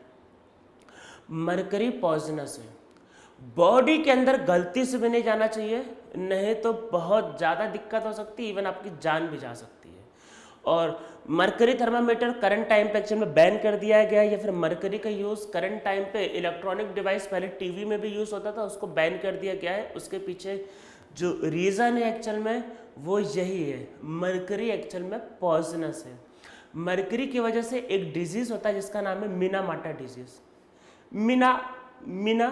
मरकरी पॉइजनस है, बॉडी के अंदर गलती से भी नहीं जाना चाहिए, नहीं तो बहुत ज़्यादा दिक्कत हो सकती है, इवन आपकी जान भी जा सकती है। और मरकरी थर्मामीटर करंट टाइम पे एक्चुअल में बैन कर दिया गया है, या फिर मरकरी का यूज़ करंट टाइम पे इलेक्ट्रॉनिक डिवाइस, पहले टीवी में भी यूज़ होता था, उसको बैन कर दिया गया है। उसके पीछे जो रीज़न है एक्चुअल में वो यही है, मरकरी एक्चुअल में पॉइजनस है। मरकरी की वजह से एक डिजीज़ होता है जिसका नाम है मिनामाटा डिजीज़। मिना MINA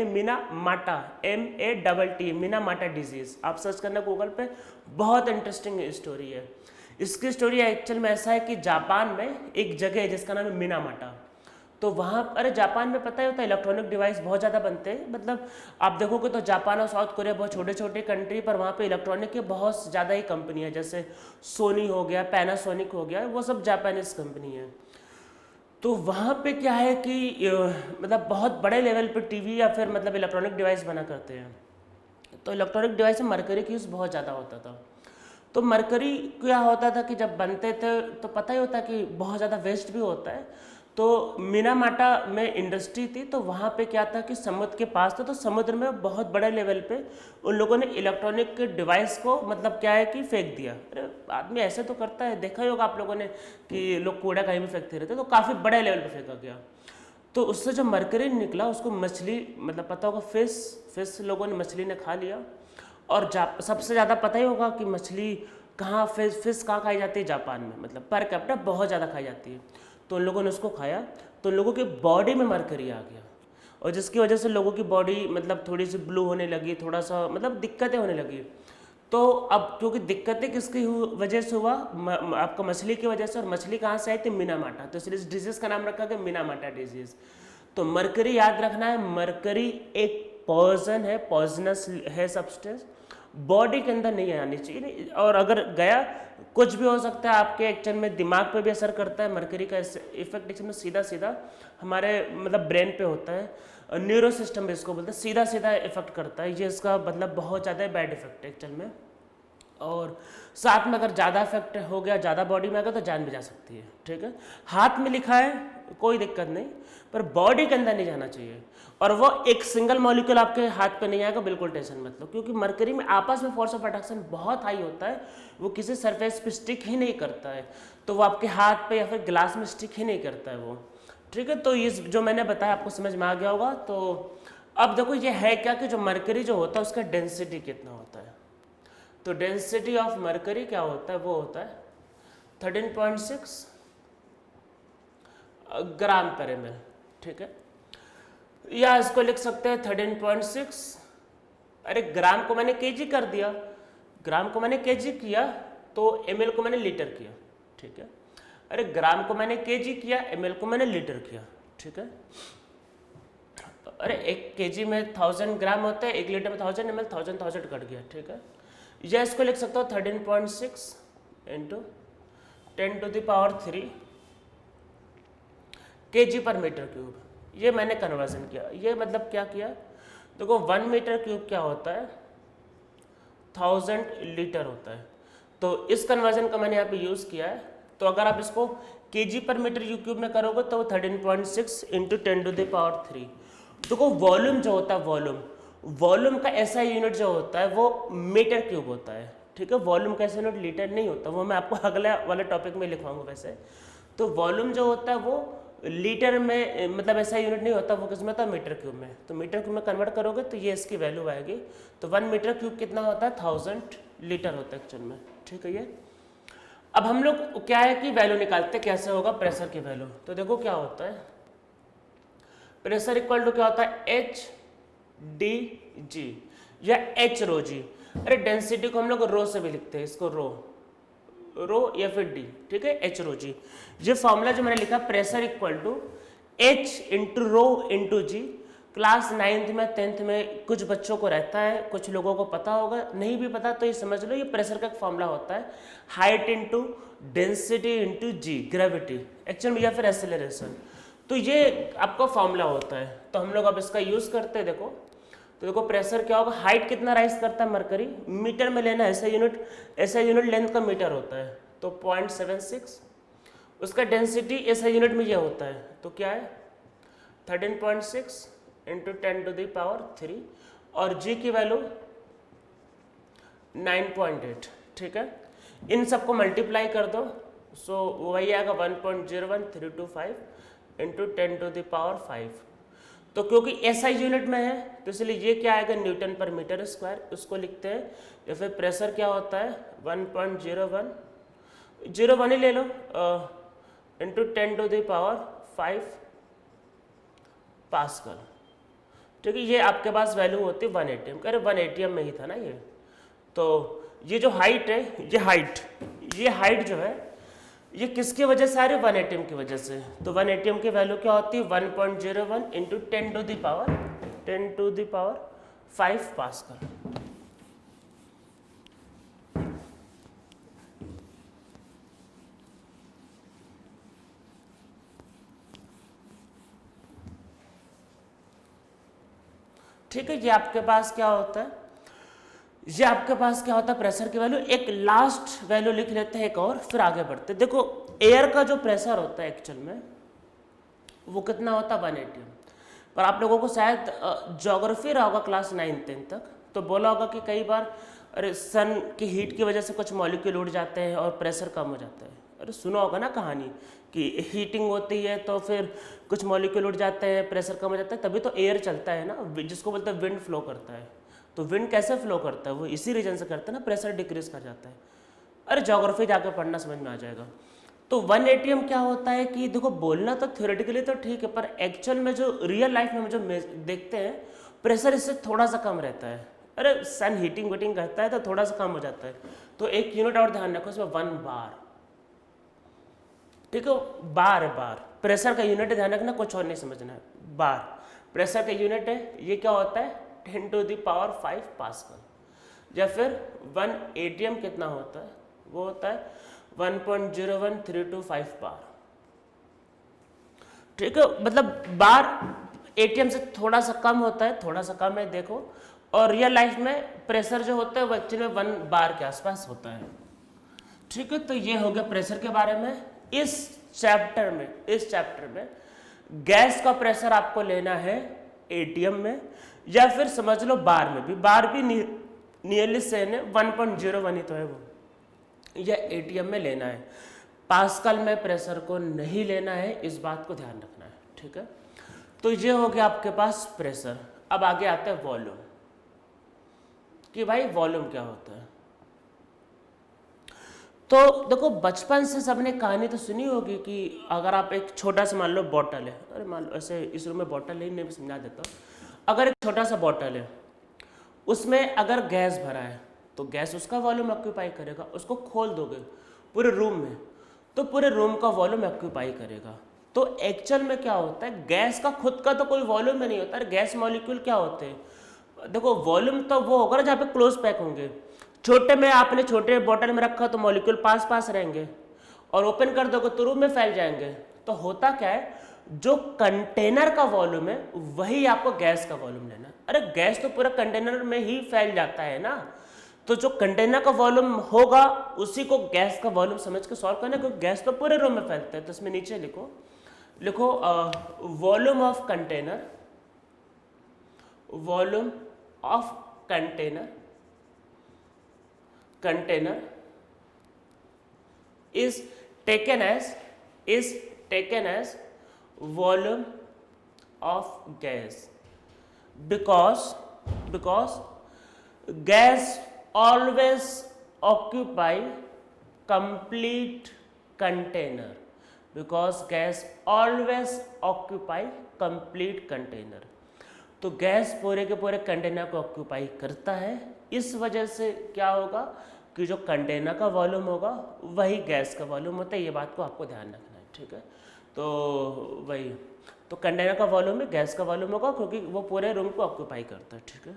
Minamata MATT Minamata disease, आप सर्च करना गूगल पे, बहुत इंटरेस्टिंग स्टोरी है। इसकी स्टोरी एक्चुअल में ऐसा है कि जापान में एक जगह है जिसका नाम है मिनामाटा। तो वहाँ, अरे जापान में पता ही होता है इलेक्ट्रॉनिक डिवाइस बहुत ज़्यादा बनते हैं, मतलब आप देखोगे तो जापान और साउथ कोरिया बहुत छोटे छोटे कंट्री, पर वहाँ पे इलेक्ट्रॉनिक के बहुत ज़्यादा ही कंपनी है, जैसे सोनी हो गया, पैनासोनिक हो गया, वो सब जापानीज कंपनी है। तो वहाँ पे क्या है कि मतलब बहुत बड़े लेवल पे टीवी या फिर मतलब इलेक्ट्रॉनिक डिवाइस बना करते हैं। तो इलेक्ट्रॉनिक डिवाइस में मरकरी की यूज़ बहुत ज़्यादा होता था। तो मरकरी क्या होता था कि जब बनते थे तो पता ही होता कि बहुत ज़्यादा वेस्ट भी होता है। तो मिनामाटा में इंडस्ट्री थी, तो वहाँ पे क्या था कि समुद्र के पास था, तो समुद्र में बहुत बड़े लेवल पे उन लोगों ने इलेक्ट्रॉनिक डिवाइस को मतलब क्या है कि फेंक दिया। अरे आदमी ऐसे तो करता है, देखा ही होगा आप लोगों ने कि लोग कूड़ा कहीं भी फेंकते रहते, तो काफ़ी बड़े लेवल पर फेंका गया। तो उससे जो मरकरी निकला उसको मछली, मतलब पता होगा फिश लोगों ने मछली ने खा लिया। और सबसे ज़्यादा पता ही होगा कि मछली कहाँ, फिश कहाँ खाई जाती है, जापान में, मतलब पर कैपिटा बहुत ज़्यादा खाई जाती है। तो उन लोगों ने उसको खाया, तो उन लोगों की बॉडी में मरकरी आ गया, और जिसकी वजह से लोगों की बॉडी मतलब थोड़ी सी ब्लू होने लगी, थोड़ा सा मतलब दिक्कतें होने लगी। तो अब क्योंकि दिक्कतें किसकी वजह से हुआ, आपका मछली की वजह से, और मछली कहाँ से आई थी, मिनामाटा, तो इसलिए इस डिजीज़ का नाम रखा गया मिनामाटा डिजीज़। तो मरकरी याद रखना है, मरकरी एक पॉइजन है, पॉइजनस है सब्सटेंस, बॉडी के अंदर नहीं आनी चाहिए। नहीं, और अगर गया कुछ भी हो सकता है, आपके एक्चुअल में दिमाग पे भी असर करता है। मरकरी का इफेक्ट एक्चुअल में सीधा सीधा हमारे मतलब ब्रेन पे होता है, न्यूरो सिस्टम भी इसको बोलते हैं, सीधा सीधा इफेक्ट करता है। ये इसका मतलब बहुत ज़्यादा बैड इफेक्ट है एक्चुअल में। और साथ में अगर ज़्यादा इफेक्ट हो गया, ज़्यादा बॉडी में आ गया तो जान भी जा सकती है। ठीक है, हाथ में लिखा है कोई दिक्कत नहीं, पर बॉडी के अंदर नहीं जाना चाहिए। और वो एक सिंगल मॉलिक्यूल आपके हाथ पे नहीं आएगा, बिल्कुल टेंशन मत लो, क्योंकि मरकरी में आपस में फोर्स ऑफ अट्रैक्शन बहुत हाई होता है। वो किसी सरफेस पे स्टिक ही नहीं करता है, तो वो आपके हाथ पे या फिर ग्लास में स्टिक ही नहीं करता है वो। ठीक है, तो ये जो मैंने बताया आपको समझ में आ गया होगा। तो अब देखो ये है क्या कि जो मरकरी जो होता है उसका डेंसिटी कितना होता है। तो डेंसिटी ऑफ मरकरी क्या होता है, वो होता है 13.6 ग्राम पर ml। ठीक है, या इसको लिख सकते हैं 13.6, अरे ग्राम को मैंने केजी कर दिया, ग्राम को मैंने केजी किया तो ml को मैंने लीटर किया। ठीक है, अरे ग्राम को मैंने केजी किया, ml को मैंने लीटर किया। ठीक है, अरे 1 केजी में 1000 ग्राम होता है, 1 लीटर में 1000 ml, 1000 कट गया। ठीक है, या इसको लिख सकता हूँ 13.6 इंटू 10⁻³ kg पर मीटर क्यूब। ये मैंने कन्वर्जन किया। ये मतलब क्या किया, देखो 1 मीटर क्यूब क्या होता है, 1000 लीटर होता है। तो इस कन्वर्जन का मैंने यहाँ पे यूज़ किया है। तो अगर आप इसको kg पर मीटर क्यूब में करोगे तो 13.6 इंटू 10⁻³। देखो वॉल्यूम जो होता है, वॉल्यूम का ऐसा यूनिट जो होता है वो मीटर क्यूब होता है। ठीक है, वॉल्यूम का ऐसा यूनिट लीटर नहीं होता, वो मैं आपको अगले वाले टॉपिक में लिखवाऊंगा वैसे। तो वॉल्यूम जो होता है वो लीटर में मतलब ऐसा यूनिट नहीं होता, वो किसमें होता है, मीटर क्यूब में। तो मीटर क्यूब में कन्वर्ट करोगे तो ये इसकी वैल्यू आएगी। तो 1 मीटर क्यूब कितना होता है, 1000 लीटर होता है एक्चुअल में। ठीक है, ये अब हम लोग क्या है कि वैल्यू निकालते कैसे होगा प्रेशर की वैल्यू। तो देखो क्या होता है, प्रेशर इक्वल टू क्या होता है, एच डी जी या एच रो जी। अरे डेंसिटी को हम लोग रो से भी लिखते हैं, इसको रो या फिर डी। ठीक है, एच रो जी। ये फॉर्मूला जो मैंने लिखा, pressure equal to H into rho into G. Class 9th में 10th में कुछ बच्चों को रहता है, कुछ लोगों को पता होगा, नहीं भी पता तो ये समझ लो, ये प्रेशर का फॉर्मूला होता है, हाइट इंटू डेंसिटी इंटू जी, ग्रेविटी एक्चुअल में या फिर एक्सेलरेशन। तो ये आपका फॉर्मूला होता है। तो हम लोग अब इसका यूज करते हैं। देखो तो देखो प्रेशर क्या होगा, हाइट कितना राइज करता है मरकरी, मीटर में लेना, ऐसा यूनिट लेंथ का मीटर होता है तो 0.76। उसका डेंसिटी ऐसा यूनिट में ये होता है तो क्या है 13.6 इंटू 10⁻³ और जी की वैल्यू 9.8। ठीक है, इन सबको मल्टीप्लाई कर दो, सो वही आएगा 1.01325 इंटू 10⁵। तो क्योंकि ऐसा यूनिट में है तो इसलिए ये क्या आएगा, न्यूटन पर मीटर स्क्वायर, उसको लिखते हैं। या फिर प्रेशर क्या होता है 1.01 ही ले लो इंटू 10⁵ पास्कल। ठीक है, ये आपके पास वैल्यू होती है 1 atm। अरे 1 atm में ही था ना ये। तो ये जो हाइट है, ये हाइट जो है ये किसकी वजह से आ रही है, 1 atm की वजह से। तो 1 atm की वैल्यू क्या होती है 1.01 इंटू 10⁵ पास्कल। ठीक है, ये आपके पास क्या होता है, प्रेशर की वैल्यू। एक लास्ट वैल्यू लिख लेते हैं एक और, फिर आगे बढ़ते हैं। देखो एयर का जो प्रेशर होता है एक्चुअल में वो कितना होता है 1 atm। पर आप लोगों को शायद ज्योग्राफी रहा होगा क्लास 9-10 तक, तो बोला होगा कि कई बार अरे सन की हीट की वजह से कुछ मॉलिक्यूल उड़ जाते हैं और प्रेशर कम हो जाता है। अरे सुना होगा ना कहानी कि हीटिंग होती है तो फिर कुछ मॉलिक्यूल उड़ जाते हैं, प्रेशर कम हो जाता है, तभी तो एयर चलता है ना, जिसको बोलते हैं विंड फ्लो करता है। तो विंड कैसे फ्लो करता है, वो इसी रीजन से करता है ना, प्रेशर डिक्रीज कर जाता है। अरे ज्योग्राफी जाकर पढ़ना समझ में आ जाएगा। तो 1 atm क्या होता है कि देखो बोलना तो थ्योरेटिकली तो ठीक है, पर एक्चुअल में जो रियल लाइफ में जो देखते हैं प्रेशर इससे थोड़ा सा कम रहता है। अरे सन हीटिंग वीटिंग करता है तो थोड़ा सा कम हो जाता है। तो एक यूनिट और ध्यान रखो इसमें 1 बार। ठीक है, बार प्रेशर का यूनिट ध्यान रखना, कुछ और नहीं समझना है। बार प्रेशर का यूनिट है, ये क्या होता है 10⁵ पास्कल। या फिर 1 ATM कितना होता है, वो होता है 1.01325 बार। ठीक है, मतलब बार ATM से थोड़ा सा कम होता है, थोड़ा सा कम है देखो। और रियल लाइफ में प्रेशर जो होता है वो एक्चुअली में 1 बार के आसपास होता है। ठीक है, तो ये हो गया प्रेशर के बारे में। इस चैप्टर में गैस का प्रेशर आपको लेना है ATM में, या फिर समझ लो बार में भी। बार भी नियरली सेम है, 1.01 ही तो है वो। यह ATM में लेना है, पास्कल में प्रेशर को नहीं लेना है, इस बात को ध्यान रखना है। ठीक है, तो ये हो गया आपके पास प्रेशर। अब आगे आते हैं वॉल्यूम, कि भाई वॉल्यूम क्या होता है। तो देखो बचपन से सबने कहानी तो सुनी होगी कि अगर आप एक छोटा सा मान लो बॉटल है, अरे मान लो ऐसे इस रूम में बॉटल है, नहीं समझा देता हूँ। अगर एक छोटा सा बॉटल है, उसमें अगर गैस भरा है तो गैस उसका वॉल्यूम ऑक्यूपाई करेगा। उसको खोल दोगे पूरे रूम में तो पूरे रूम का वॉल्यूम ऑक्यूपाई करेगा। तो एक्चुअल में क्या होता है, गैस का खुद का तो कोई वॉल्यूम में नहीं होता। अरे गैस मॉलिक्यूल क्या होते हैं, देखो वॉल्यूम तो वो होगा ना जहाँ पे क्लोज पैक होंगे। छोटे में आपने छोटे बॉटल में रखा तो मॉलिक्यूल पास पास रहेंगे, और ओपन कर दोगे तो रूम में फैल जाएंगे। तो होता क्या है, जो कंटेनर का वॉल्यूम है वही आपको गैस का वॉल्यूम लेना है। अरे गैस तो पूरा कंटेनर में ही फैल जाता है ना, तो जो कंटेनर का वॉल्यूम होगा उसी को गैस का वॉल्यूम समझ के सॉल्व करना, क्योंकि गैस तो पूरे रूम में फैलता है। तो इसमें नीचे लिखो volume of container, volume of container is taken as volume of gas, because gas always occupy complete container, तो गैस पूरे के पूरे कंटेनर को ऑक्यूपाई करता है। इस वजह से क्या होगा कि जो कंटेनर का वॉल्यूम होगा वही गैस का वॉल्यूम होता है। ये बात को आपको ध्यान रखना है। ठीक है, तो वही तो कंटेनर का वॉल्यूम में गैस का वॉल्यूम होगा, क्योंकि वो पूरे रूम को ऑक्यूपाई करता है। ठीक है,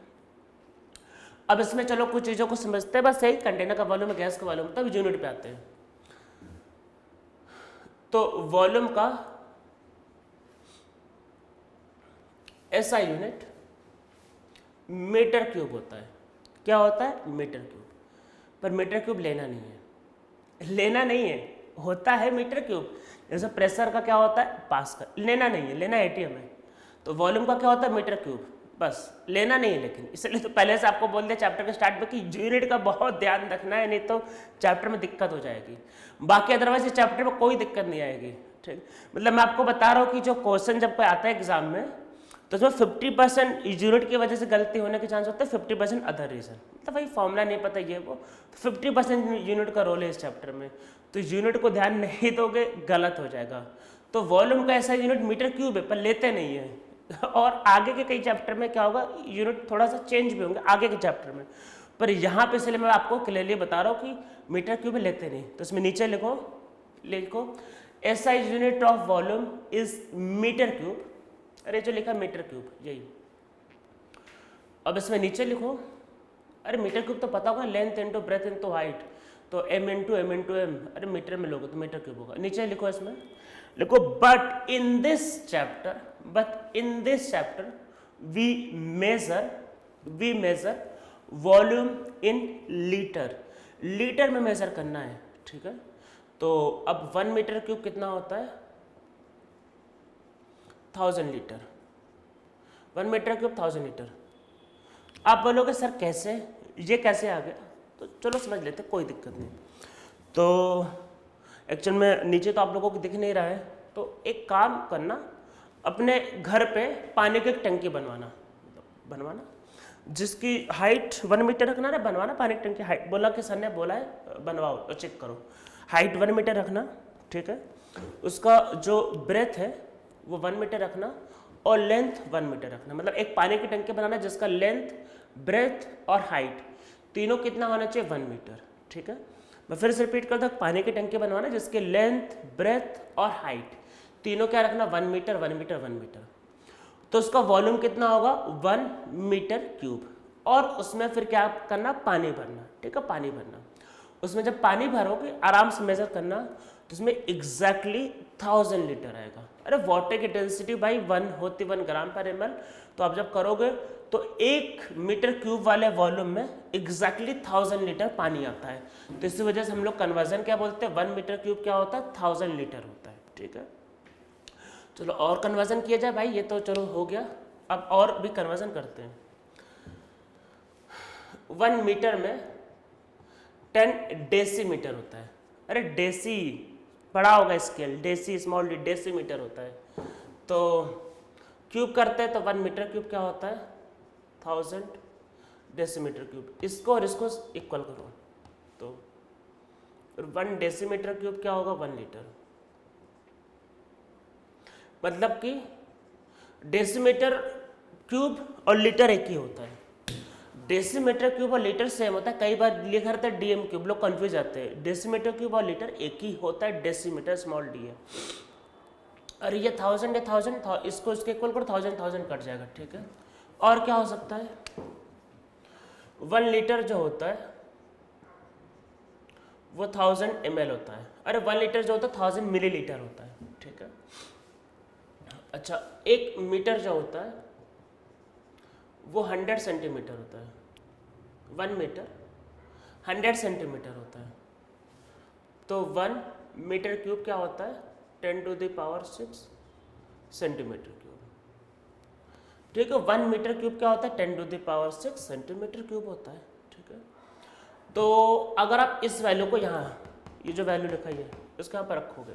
अब इसमें चलो कुछ चीज़ों को समझते हैं। बस यही कंटेनर का वॉल्यूम में गैस का वॉल्यूम, तब यूनिट पे आते हैं। तो वॉल्यूम का ऐसा यूनिट मीटर क्यूब होता है। क्या होता है, मीटर क्यूब। पर मीटर क्यूब लेना नहीं है, होता है मीटर क्यूब। जैसे प्रेशर का क्या होता है, पास्कल। लेना नहीं है, लेना ATM है। तो वॉल्यूम का क्या होता है, मीटर क्यूब। बस लेना नहीं है। लेकिन इसलिए तो पहले से आपको बोल दिया चैप्टर के स्टार्ट में कि यूनिट का बहुत ध्यान रखना है, नहीं तो चैप्टर में दिक्कत हो जाएगी। बाकी अदरवाइज इस चैप्टर में कोई दिक्कत नहीं आएगी। ठीक, मतलब मैं आपको बता रहा हूँ कि जो क्वेश्चन जब कोई आता है एग्जाम में, तो उसमें 50% यूनिट की वजह से गलती होने के चांस होते हैं, 50% अदर रीजन। मतलब भाई फॉर्मूला नहीं पता ये वो, 50% यूनिट का रोल है इस चैप्टर में। तो यूनिट को ध्यान नहीं दोगे गलत हो जाएगा। तो वॉल्यूम का ऐसा यूनिट मीटर क्यूब है, पर लेते नहीं है। और आगे के कई चैप्टर में क्या होगा, यूनिट थोड़ा सा चेंज भी होंगे आगे के चैप्टर में, पर यहाँ पे इसलिए मैं आपको क्लियरली बता रहा हूँ कि मीटर क्यूब में लेते नहीं। तो इसमें नीचे लिखो SI unit of volume is metre cube. अरे जो लिखा मीटर क्यूब यही। अब इसमें नीचे लिखो, अरे मीटर क्यूब तो पता होगा, length into breadth into height, तो m into M into M. अरे मीटर में लोगे तो मीटर क्यूब होगा। नीचे लिखो, इसमें लिखो but in this chapter we measure volume in litre में मेजर करना है। ठीक है, तो अब 1 मीटर क्यूब कितना होता है, 1000 लीटर। 1 metre cube 1000 litre. आप बोलोगे सर कैसे, ये कैसे आ गया, तो चलो समझ लेते, कोई दिक्कत नहीं। तो एक्चुअल में नीचे तो आप लोगों को दिख नहीं रहा है, तो एक काम करना, अपने घर पे पानी की एक टंकी बनवाना जिसकी हाइट 1 मीटर रखना ना, बनवाना पानी की टंकी हाइट। बोला कि सर ने बोला है बनवाओ, तो चेक करो, हाइट 1 मीटर रखना। ठीक है, उसका जो ब्रेथ है वो 1 मीटर रखना और लेंथ 1 मीटर रखना। मतलब एक पानी की टंकी बनाना जिसका लेंथ, ब्रेथ और हाइट तीनों कितना होना चाहिए, 1 मीटर। ठीक है, मैं फिर से रिपीट करता हूँ, पानी की टंकी बनवाना जिसके लेंथ, ब्रेथ और हाइट तीनों क्या रखना, 1 मीटर 1 मीटर 1 मीटर। तो उसका वॉल्यूम कितना होगा 1 मीटर क्यूब। और उसमें फिर क्या करना, पानी भरना, ठीक है, पानी भरना। उसमें जब पानी भरोगे आराम से मेजर करना, तो उसमें एग्जैक्टली 1000 लीटर आएगा। अरे वाटर की डेंसिटी भाई 1 होती 1 ग्राम पर ml, तो आप जब करोगे तो 1 मीटर क्यूब वाले वॉल्यूम में एग्जैक्टली 1000 लीटर पानी आता है। तो इसी वजह से हम लोग कन्वर्जन क्या बोलते हैं, 1 मीटर क्यूब क्या होता है, 1000 लीटर होता है, ठीक है। चलो और कन्वर्जन किया जाए भाई, ये तो चलो हो गया, अब और भी कन्वर्जन करते हैं। 1 मीटर में 10 डेसीमीटर होता है। अरे डेसी पढ़ा होगा scale, deci small D, decimetre होता है। तो क्यूब करते हैं तो 1 मीटर क्यूब क्या होता है, 1000 डेसीमीटर क्यूब। इसको और इसको इक्वल करो तो 1 डेसीमीटर क्यूब क्या होगा, 1 लीटर। मतलब कि डेसीमीटर क्यूब और लीटर एक ही होता है। डेसीमीटर क्यूब और लीटर सेम होता है, कई बार लिखा रहता है डीएम क्यूब, लोग कंफ्यूज जाते हैं। डेसीमीटर क्यूब और लीटर एक ही होता है, डेसीमीटर स्मॉल डी है। अरे ये 1000 है, 1000 इसको इसके इक्वल करो, 1000 कट जाएगा, ठीक है। और क्या हो सकता है, 1 लीटर जो होता है वो 1000 ml होता है। अरे 1 लीटर जो होता है 1000 मिलीलीटर होता है, ठीक है। अच्छा 1 मीटर जो होता है वो 100 सेंटीमीटर होता है। 1 मीटर 100 सेंटीमीटर होता है। तो 1 मीटर क्यूब क्या होता है, 10⁶ सेंटीमीटर क्यूब, ठीक है। 1 मीटर क्यूब क्या होता है, 10⁶ सेंटीमीटर क्यूब होता है, ठीक है। तो अगर आप इस वैल्यू को यहाँ, ये जो वैल्यू लिखा है इसको यहाँ पर रखोगे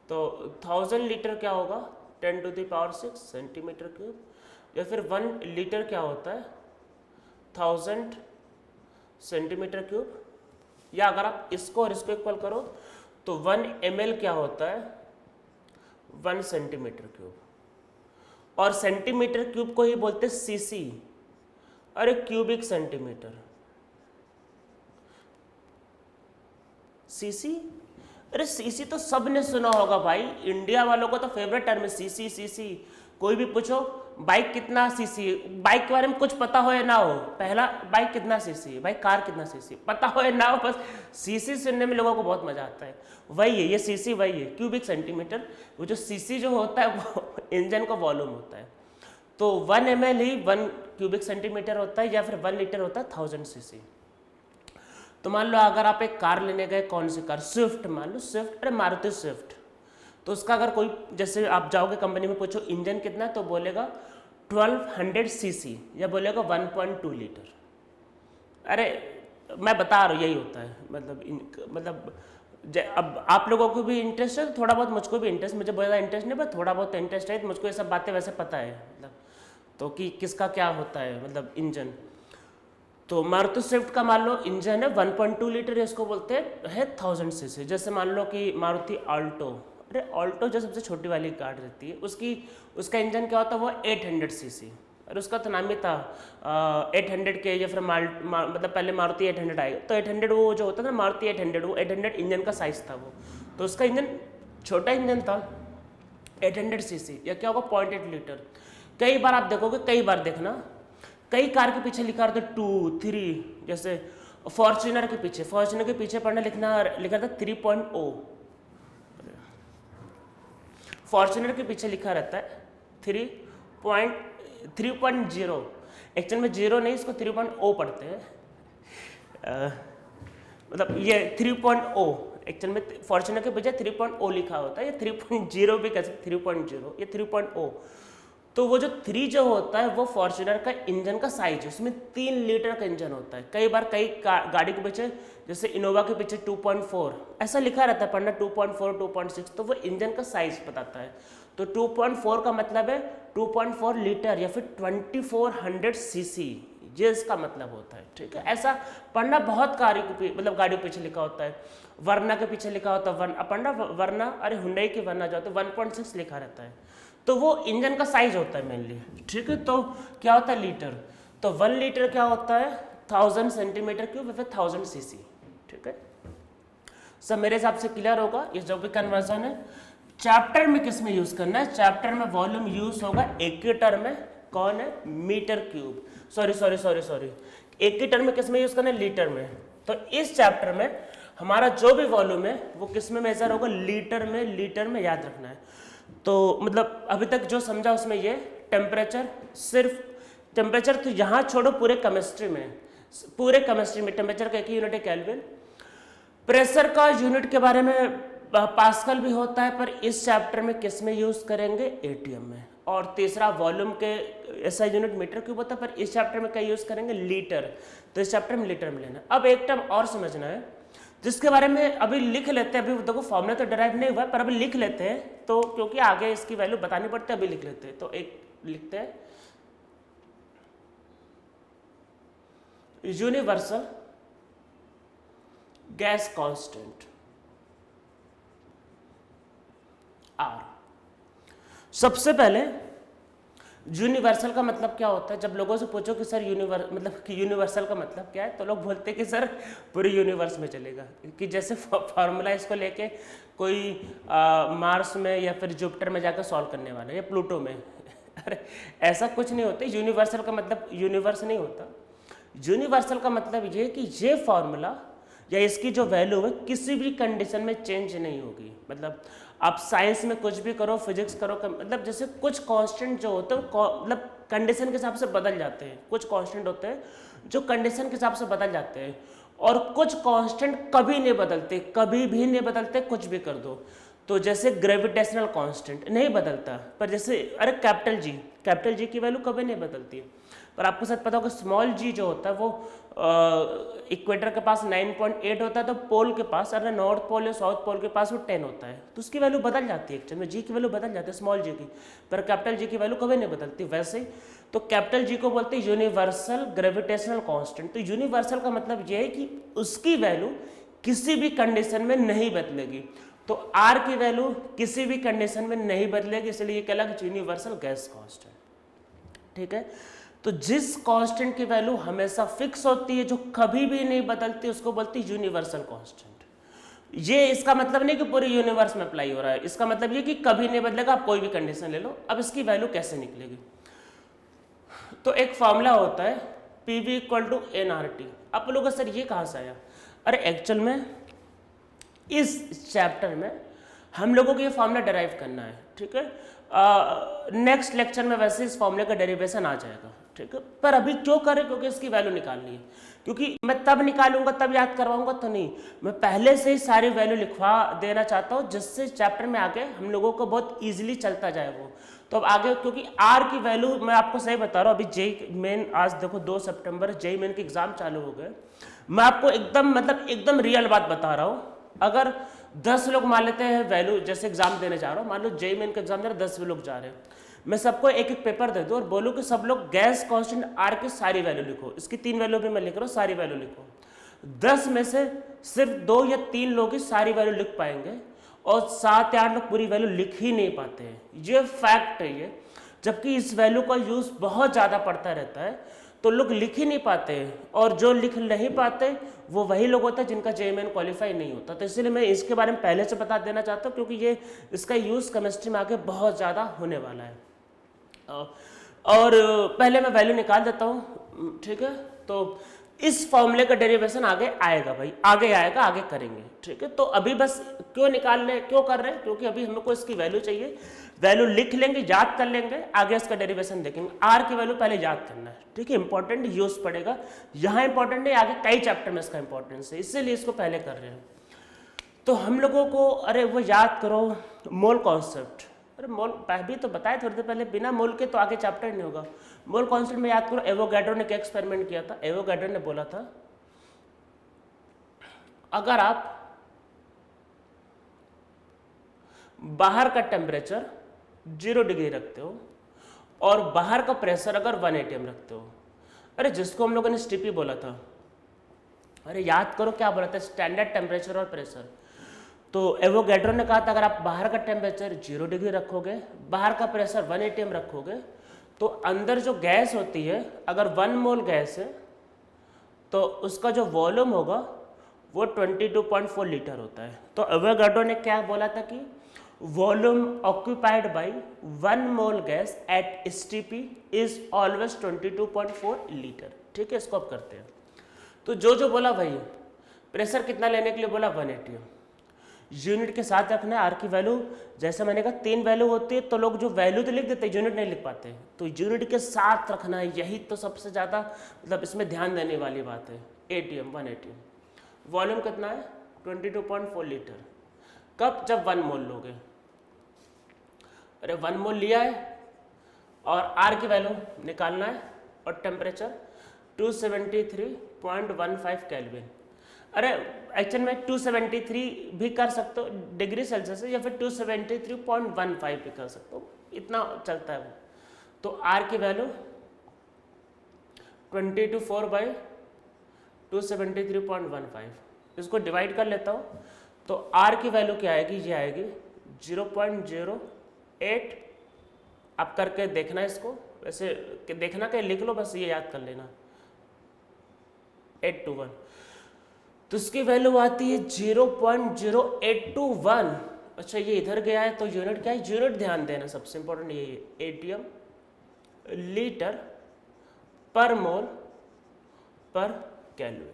तो 1000 लीटर क्या होगा, 10⁶ सेंटीमीटर क्यूब, या फिर 1 लीटर क्या होता है 1000 सेंटीमीटर क्यूब। या अगर आप इसको और इसको इक्वल करो तो 1 ml क्या होता है 1 सेंटीमीटर क्यूब। और सेंटीमीटर क्यूब को ही बोलते हैं सीसी, अरे क्यूबिक सेंटीमीटर, सीसी। अरे सीसी तो सबने सुना होगा भाई, इंडिया वालों को तो फेवरेट टर्म है सीसी। सीसी कोई भी पूछो बाइक कितना सीसी, बाइक के बारे में कुछ पता हो या ना हो, पहला बाइक कितना सीसी, भाई कार कितना सीसी, पता हो या ना हो, बस सीसी सुनने में लोगों को बहुत मजा आता है। वही है ये सीसी, वही है क्यूबिक सेंटीमीटर। वो जो सीसी जो होता है वो इंजन का वॉल्यूम होता है। तो 1 ml ही 1 क्यूबिक सेंटीमीटर होता है, या फिर 1 लीटर होता है 1000 सीसी। तो मान लो अगर आप एक कार लेने गए, कौन सी कार, स्विफ्ट, मान लो स्विफ्ट, अरे मारुति स्विफ्ट, तो उसका अगर कोई, जैसे आप जाओगे कंपनी में पूछो इंजन कितना, तो बोलेगा 1200 सीसी या बोलेगा 1.2 लीटर। अरे मैं बता रहा हूँ यही होता है, मतलब अब आप लोगों को भी इंटरेस्ट है, थोड़ा बहुत मुझको भी इंटरेस्ट, मुझे बहुत ज़्यादा इंटरेस्ट नहीं पर थोड़ा बहुत इंटरेस्ट है, तो मुझको ये सब बातें वैसे पता है, मतलब तो कि किसका क्या होता है, मतलब इंजन। तो मारुति स्विफ्ट का मान लो इंजन है 1.2 लीटर, इसको बोलते हैं 1000 सीसी। जैसे मान लो कि मारुति आल्टो, अरे ऑल्टो जो सबसे छोटी वाली कार रहती है उसका इंजन क्या होता है, वो 800 सीसी, और उसका तो नाम ही था 800 के, या फिर मतलब पहले मारुति 800 आएगा, तो 800 वो जो होता था ना मारुति 800, वो 800 इंजन का साइज था वो, तो उसका इंजन छोटा इंजन था 800 सीसी, या क्या होगा 0.8 लीटर। कई बार आप देखोगे, कई बार देखना, कई कार के पीछे लिखा रहता है 2, 3, जैसे फॉर्च्यूनर के पीछे पढ़ना लिखा था 3.0, फॉर्च्यूनर के पीछे लिखा रहता है 3.0, एक्चुअल में 0 नहीं, इसको 3.0 पढ़ते हैं, मतलब ये 3.0, एक्चुअल में फॉर्च्यूनर के पीछे 3.0 लिखा होता है, ये 3.0 भी कह सकते, 3.0 ये 3.0। तो वो जो 3 जो होता है वो फॉर्च्यूनर का इंजन का साइज है, उसमें 3 लीटर का इंजन होता है। कई बार कई गाड़ी के पीछे, जैसे इनोवा के पीछे 2.4 ऐसा लिखा रहता है, पढ़ना 2.4, 2.6, तो वो इंजन का साइज बताता है। तो 2.4 का मतलब है 2.4 लीटर या फिर 2400 सीसी, ये इसका मतलब होता है, ठीक है। ऐसा पढ़ना बहुत गाड़ी के पीछे लिखा होता है, वरना के पीछे लिखा होता है, पढ़ना वरना, अरे हुंडई के वरना जो होता है 1.6 लिखा रहता है, तो वो इंजन का साइज होता है मेनली, ठीक है। तो क्या होता है लीटर, तो 1 लीटर क्या होता है 1000 सेंटीमीटर क्यूब या फिर 1000 सीसी, ठीक है। सब मेरे हिसाब से क्लियर होगा, ये जो भी कन्वर्जन है चैप्टर में किस में यूज करना है? चैप्टर में वॉल्यूम यूज होगा एक ही टर्म में, कौन है? Metre cube. सॉरी, एक ही टर्म में किस में यूज करना है? लीटर में। तो इस चैप्टर में हमारा जो भी वॉल्यूम है वो किस में मेजर होगा? लीटर में याद रखना है। तो मतलब अभी तक जो समझा उसमें ये टेम्परेचर, सिर्फ टेम्परेचर तो यहाँ छोड़ो, पूरे केमिस्ट्री में टेम्परेचर का एक ही यूनिट है केल्विन। प्रेशर का यूनिट के बारे में पास्कल भी होता है, पर इस चैप्टर में किस में यूज करेंगे? एटीएम में। और तीसरा वॉल्यूम के ऐसा यूनिट मीटर क्यूब होता है, पर इस चैप्टर में क्या यूज करेंगे? लीटर। तो इस चैप्टर में लीटर में लेना। अब एक टर्म और समझना है जिसके बारे में अभी लिख लेते हैं। अभी देखो फॉर्मूला तो डिराइव नहीं हुआ, पर अभी लिख लेते हैं, तो क्योंकि आगे इसकी वैल्यू बतानी पड़ती है, अभी लिख लेते हैं। तो एक लिखते हैं, यूनिवर्सल गैस कांस्टेंट आर। सबसे पहले यूनिवर्सल का मतलब क्या होता है? जब लोगों से पूछो कि सर यूनिवर्सल का मतलब क्या है, तो लोग बोलते हैं कि सर पूरे यूनिवर्स में चलेगा। कि जैसे फार्मूला इसको लेके कोई मार्स में या फिर जुपिटर में जाकर सॉल्व करने वाला है, या प्लूटो में। अरे ऐसा कुछ नहीं होता। यूनिवर्सल का मतलब यूनिवर्स नहीं होता। यूनिवर्सल का मतलब ये कि ये फॉर्मूला या इसकी जो वैल्यू है किसी भी कंडीशन में चेंज नहीं होगी। मतलब आप साइंस में कुछ भी करो, फिजिक्स करो, मतलब जैसे कुछ कांस्टेंट जो होते हैं मतलब कंडीशन के हिसाब से बदल जाते हैं। कुछ कांस्टेंट होते हैं जो कंडीशन के हिसाब से बदल जाते हैं, और कुछ कांस्टेंट कभी नहीं बदलते, कभी भी नहीं बदलते, कुछ भी कर दो। तो जैसे ग्रेविटेशनल कांस्टेंट नहीं बदलता, पर जैसे अरे कैपिटल जी की वैल्यू कभी नहीं बदलती है। पर आपको शायद पता होगा स्मॉल जी जो होता है वो इक्वेटर के पास 9.8 होता है, तो पोल के पास, अरे नॉर्थ पोल या साउथ पोल के पास वो 10 होता है। तो उसकी वैल्यू बदल जाती है, एक्चुअली में जी की वैल्यू बदल जाती है स्मॉल जी की, पर कैपिटल जी की वैल्यू कभी नहीं बदलती। वैसे ही तो कैपिटल जी को बोलते हैं यूनिवर्सल ग्रेविटेशनल कांस्टेंट। तो यूनिवर्सल का मतलब ये है कि उसकी वैल्यू किसी भी कंडीशन में नहीं बदलेगी। तो आर की वैल्यू किसी भी कंडीशन में नहीं बदलेगी, इसलिए ये कहलाएगा यूनिवर्सल गैस कांस्टेंट। ठीक है, तो जिस कांस्टेंट की वैल्यू हमेशा फिक्स होती है, जो कभी भी नहीं बदलती, उसको बोलती है यूनिवर्सल कांस्टेंट। ये इसका मतलब नहीं कि पूरे यूनिवर्स में अप्लाई हो रहा है, इसका मतलब ये कि कभी नहीं बदलेगा। आप कोई भी कंडीशन ले लो। अब इसकी वैल्यू कैसे निकलेगी? तो एक फॉर्मूला होता है PV = nRT। आप लोगों सर ये कहाँ से आया? अरे एक्चुअल में इस चैप्टर में हम लोगों को ये फॉर्मूला डेराइव करना है। ठीक है, नेक्स्ट लेक्चर में वैसे इस फॉर्मूले का डेरिवेशन आ जाएगा। ठीक है, पर अभी क्यों करें? क्योंकि इसकी वैल्यू निकालनी है। क्योंकि मैं तब निकालूंगा तब याद करवाऊंगा तो नहीं, मैं पहले से ही सारी वैल्यू लिखवा देना चाहता हूँ, जिससे चैप्टर में आगे हम लोगों को बहुत ईजिली चलता जाए वो। तो अब आगे, क्योंकि आर की वैल्यू मैं आपको सही बता रहा हूँ, अभी जेई मेन, आज देखो 2 सितंबर जेई मेन के एग्जाम चालू हो गए। मैं आपको एकदम रियल बात बता रहा हूँ। अगर 10 लोग मान लेते हैं वैल्यू, जैसे एग्जाम देने जा रहा हूँ, मान लो जेई मेन का एग्जाम दे रहे 10 लोग जा रहे हैं, मैं सबको एक एक पेपर दे दूँ और बोलूँ कि सब लोग गैस कांस्टेंट आर की सारी वैल्यू लिखो। इसकी 3 वैल्यू भी मैं लिख रहा हूँ, सारी वैल्यू लिखो। 10 में से सिर्फ 2 या 3 लोग ही सारी वैल्यू लिख पाएंगे, और 7 या 8 लोग पूरी वैल्यू लिख ही नहीं पाते हैं। ये फैक्ट है ये। जबकि इस वैल्यू का यूज बहुत ज़्यादा पड़ता रहता है, तो लोग लिख ही नहीं पाते, और जो लिख नहीं पाते वो वही लोग होते हैं जिनका जेईई क्वालिफाई नहीं होता। तो इसलिए मैं इसके बारे में पहले से बता देना चाहता हूँ, क्योंकि ये इसका यूज़ केमिस्ट्री में आगे बहुत ज़्यादा होने वाला है। और पहले मैं वैल्यू निकाल देता हूँ। ठीक है, तो इस फॉर्मूले का डेरिवेशन आगे आएगा भाई, आगे आएगा, आगे करेंगे। ठीक है, तो अभी बस क्यों कर रहे हैं? क्योंकि अभी हमको इसकी वैल्यू चाहिए। वैल्यू लिख लेंगे, याद कर लेंगे, आगे इसका डेरिवेशन देखेंगे। आर की वैल्यू पहले याद करना है। ठीक है, इंपॉर्टेंट यूज पड़ेगा, यहाँ इंपॉर्टेंट है, आगे कई चैप्टर में इसका इंपॉर्टेंस है, इसीलिए इसको पहले कर रहे हैं। तो हम लोगों को अरे वो याद करो मोल कॉन्सेप्ट। अरे मोल भी तो बताया थोड़ी देर पहले, बिना मोल के तो आगे चैप्टर नहीं होगा। मोल कॉन्सेप्ट में याद करो, एवोगैड्रो ने क्या एक्सपेरिमेंट किया था? एवोगैड्रो ने बोला था अगर आप बाहर का टेम्परेचर 0 डिग्री रखते हो और बाहर का प्रेशर अगर 1 atm रखते हो, अरे जिसको हम लोगों ने स्टीपी बोला था, अरे याद करो क्या बोला था? स्टैंडर्ड टेम्परेचर और प्रेशर। तो एवोगैड्रो ने कहा था अगर आप बाहर का टेम्परेचर 0 डिग्री रखोगे, बाहर का प्रेशर 1 atm रखोगे, तो अंदर जो गैस होती है, अगर 1 मोल गैस है तो उसका जो वॉल्यूम होगा वो 22.4 लीटर होता है। तो एवोगैड्रो ने क्या बोला था कि volume occupied by 1 mole gas at STP is always 22.4 litre. ठीक है, इसको अब करते हैं। तो जो बोला भाई, प्रेशर कितना लेने के लिए बोला 1 ATM। यूनिट के साथ रखना है। आर की वैल्यू जैसे मैंने कहा 3 वैल्यू होती है, तो लोग जो वैल्यू तो लिख देते हैं, यूनिट नहीं लिख पाते। तो यूनिट के साथ रखना है, यही तो सबसे ज़्यादा मतलब इसमें ध्यान देने वाली बात है। ATM 1 ATM। वॉल्यूम कितना है 22.4 लीटर। कब? जब 1 मोल लोगे। अरे 1 मोल लिया है और आर की वैल्यू निकालना है और टेम्परेचर 273.15 केल्विन। अरे एक्चुअल में 273 भी कर सकते हो डिग्री सेल्सियस या फिर 273.15 भी कर सकते हो, इतना चलता है वो। तो आर की वैल्यू 22/273.15, इसको डिवाइड कर लेता हूँ। तो आर की वैल्यू क्या आएगी? ये आएगी 0.08। आप करके देखना इसको, वैसे देखना क्या लिख लो, बस ये याद कर लेना 821। तो इसकी वैल्यू आती है 0.0821। अच्छा ये इधर गया है तो यूनिट क्या है? यूनिट ध्यान देना, सबसे इंपॉर्टेंट ये है ATM लीटर पर मोल पर केल्विन।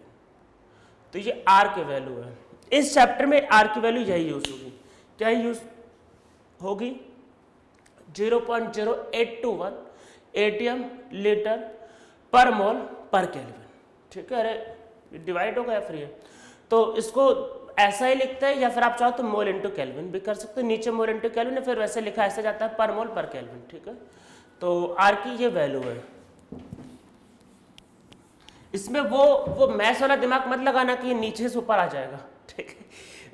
तो ये आर की वैल्यू है। इस चैप्टर में आर की वैल्यू यही यूज होगी। क्या यूज होगी? 0.0821 ATM लीटर पर मोल पर केल्विन। ठीक है, अरे डिवाइड हो गया फिर ये। तो इसको ऐसा ही लिखते हैं, या फिर आप चाहो तो मोल इंटू केल्विन भी कर सकते हो। नीचे मोल इंटू केल्विन, फिर वैसे लिखा ऐसे जाता है पर मोल पर केल्विन। ठीक है, तो आर की ये वैल्यू है। इसमें वो मैथ्स वाला दिमाग मत लगाना कि ये नीचे से ऊपर आ जाएगा। ठीक है,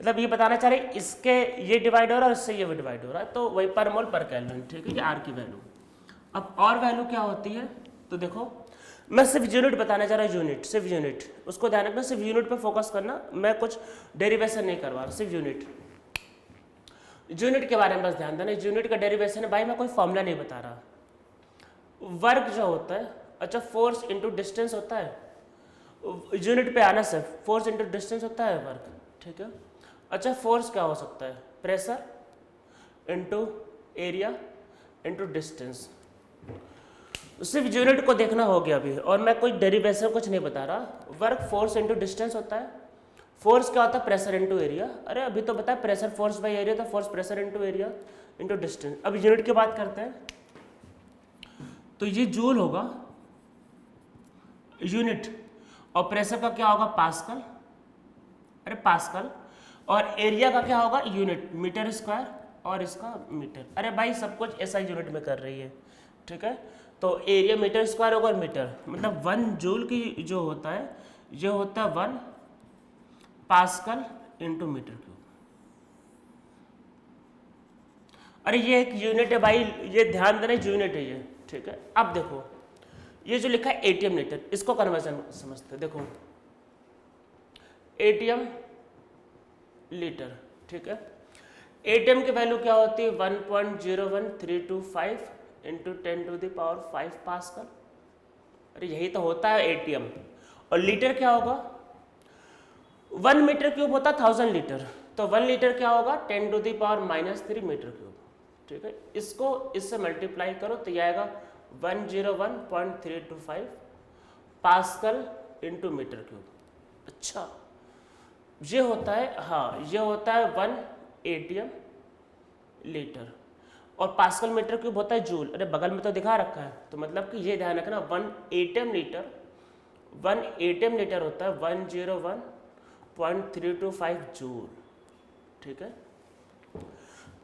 मतलब ये बताना चाह रहे इसके ये डिवाइड हो रहा है और इससे ये भी डिवाइड हो रहा है, तो वही पर मोल पर केल्विन। ठीक है, ये आर की वैल्यू। अब और वैल्यू क्या होती है? तो देखो मैं सिर्फ यूनिट बताना चाह रहा हूँ, यूनिट, सिर्फ यूनिट, उसको ध्यान रखना, सिर्फ यूनिट पे फोकस करना। मैं कुछ डेरिवेशन नहीं करवा रहा, सिर्फ यूनिट। यूनिट के बारे में बस ध्यान देना। यूनिट का डेरिवेशन है भाई, मैं कोई फॉर्मूला नहीं बता रहा। वर्क जो होता है, अच्छा फोर्स इंटू डिस्टेंस होता है। यूनिट पे आना सिर्फ, फोर्स इंटू डिस्टेंस होता है वर्क। ठीक है, अच्छा फोर्स क्या हो सकता है? Pressure into area into distance. सिर्फ यूनिट को देखना हो गया अभी, और मैं कोई डेरिवेशन कुछ नहीं बता रहा। वर्क फोर्स इंटू डिस्टेंस होता है। फोर्स क्या होता है? Pressure into area. अरे अभी तो बताया प्रेशर फोर्स बाई एरिया, तो force pressure into area into distance. अब यूनिट की बात करते हैं, तो ये जूल होगा यूनिट, और प्रेशर का क्या होगा? पास्कल। अरे पास्कल। और एरिया का क्या होगा? यूनिट, मीटर स्क्वायर, और इसका मीटर। अरे भाई सब कुछ ऐसा यूनिट में कर रही है। ठीक है, तो एरिया मीटर स्क्वायर होगा, और मीटर मतलब 1 जूल की जो होता है, ये होता है 1 पास्कल इंटू मीटर क्यूब। अरे ये एक यूनिट है भाई, ये ध्यान देना, यूनिट है ये। ठीक है, अब देखो ये जो लिखा है ATM लीटर, इसको कन्वर्जन समझते हैं। देखो ATM लीटर। ठीक है, ATM की वैल्यू क्या होती है? 1.01325 इंटू 10⁵ पास्कल। अरे यही तो होता है ATM। और लीटर क्या होगा? 1 मीटर क्यूब होता है 1000 लीटर, तो 1 लीटर क्या होगा? 10⁻³ मीटर क्यूब। ठीक है, इसको इससे मल्टीप्लाई करो तो ये आएगा 101.325 पास्कल इंटू मीटर क्यूब। अच्छा ये होता है, हाँ ये होता है 1 ATM लीटर, और पास्कल मीटर क्यूब होता है जूल। अरे बगल में तो दिखा रखा है, तो मतलब कि ये ध्यान रखना 1 ATM लीटर होता है 101.325 जूल। ठीक है,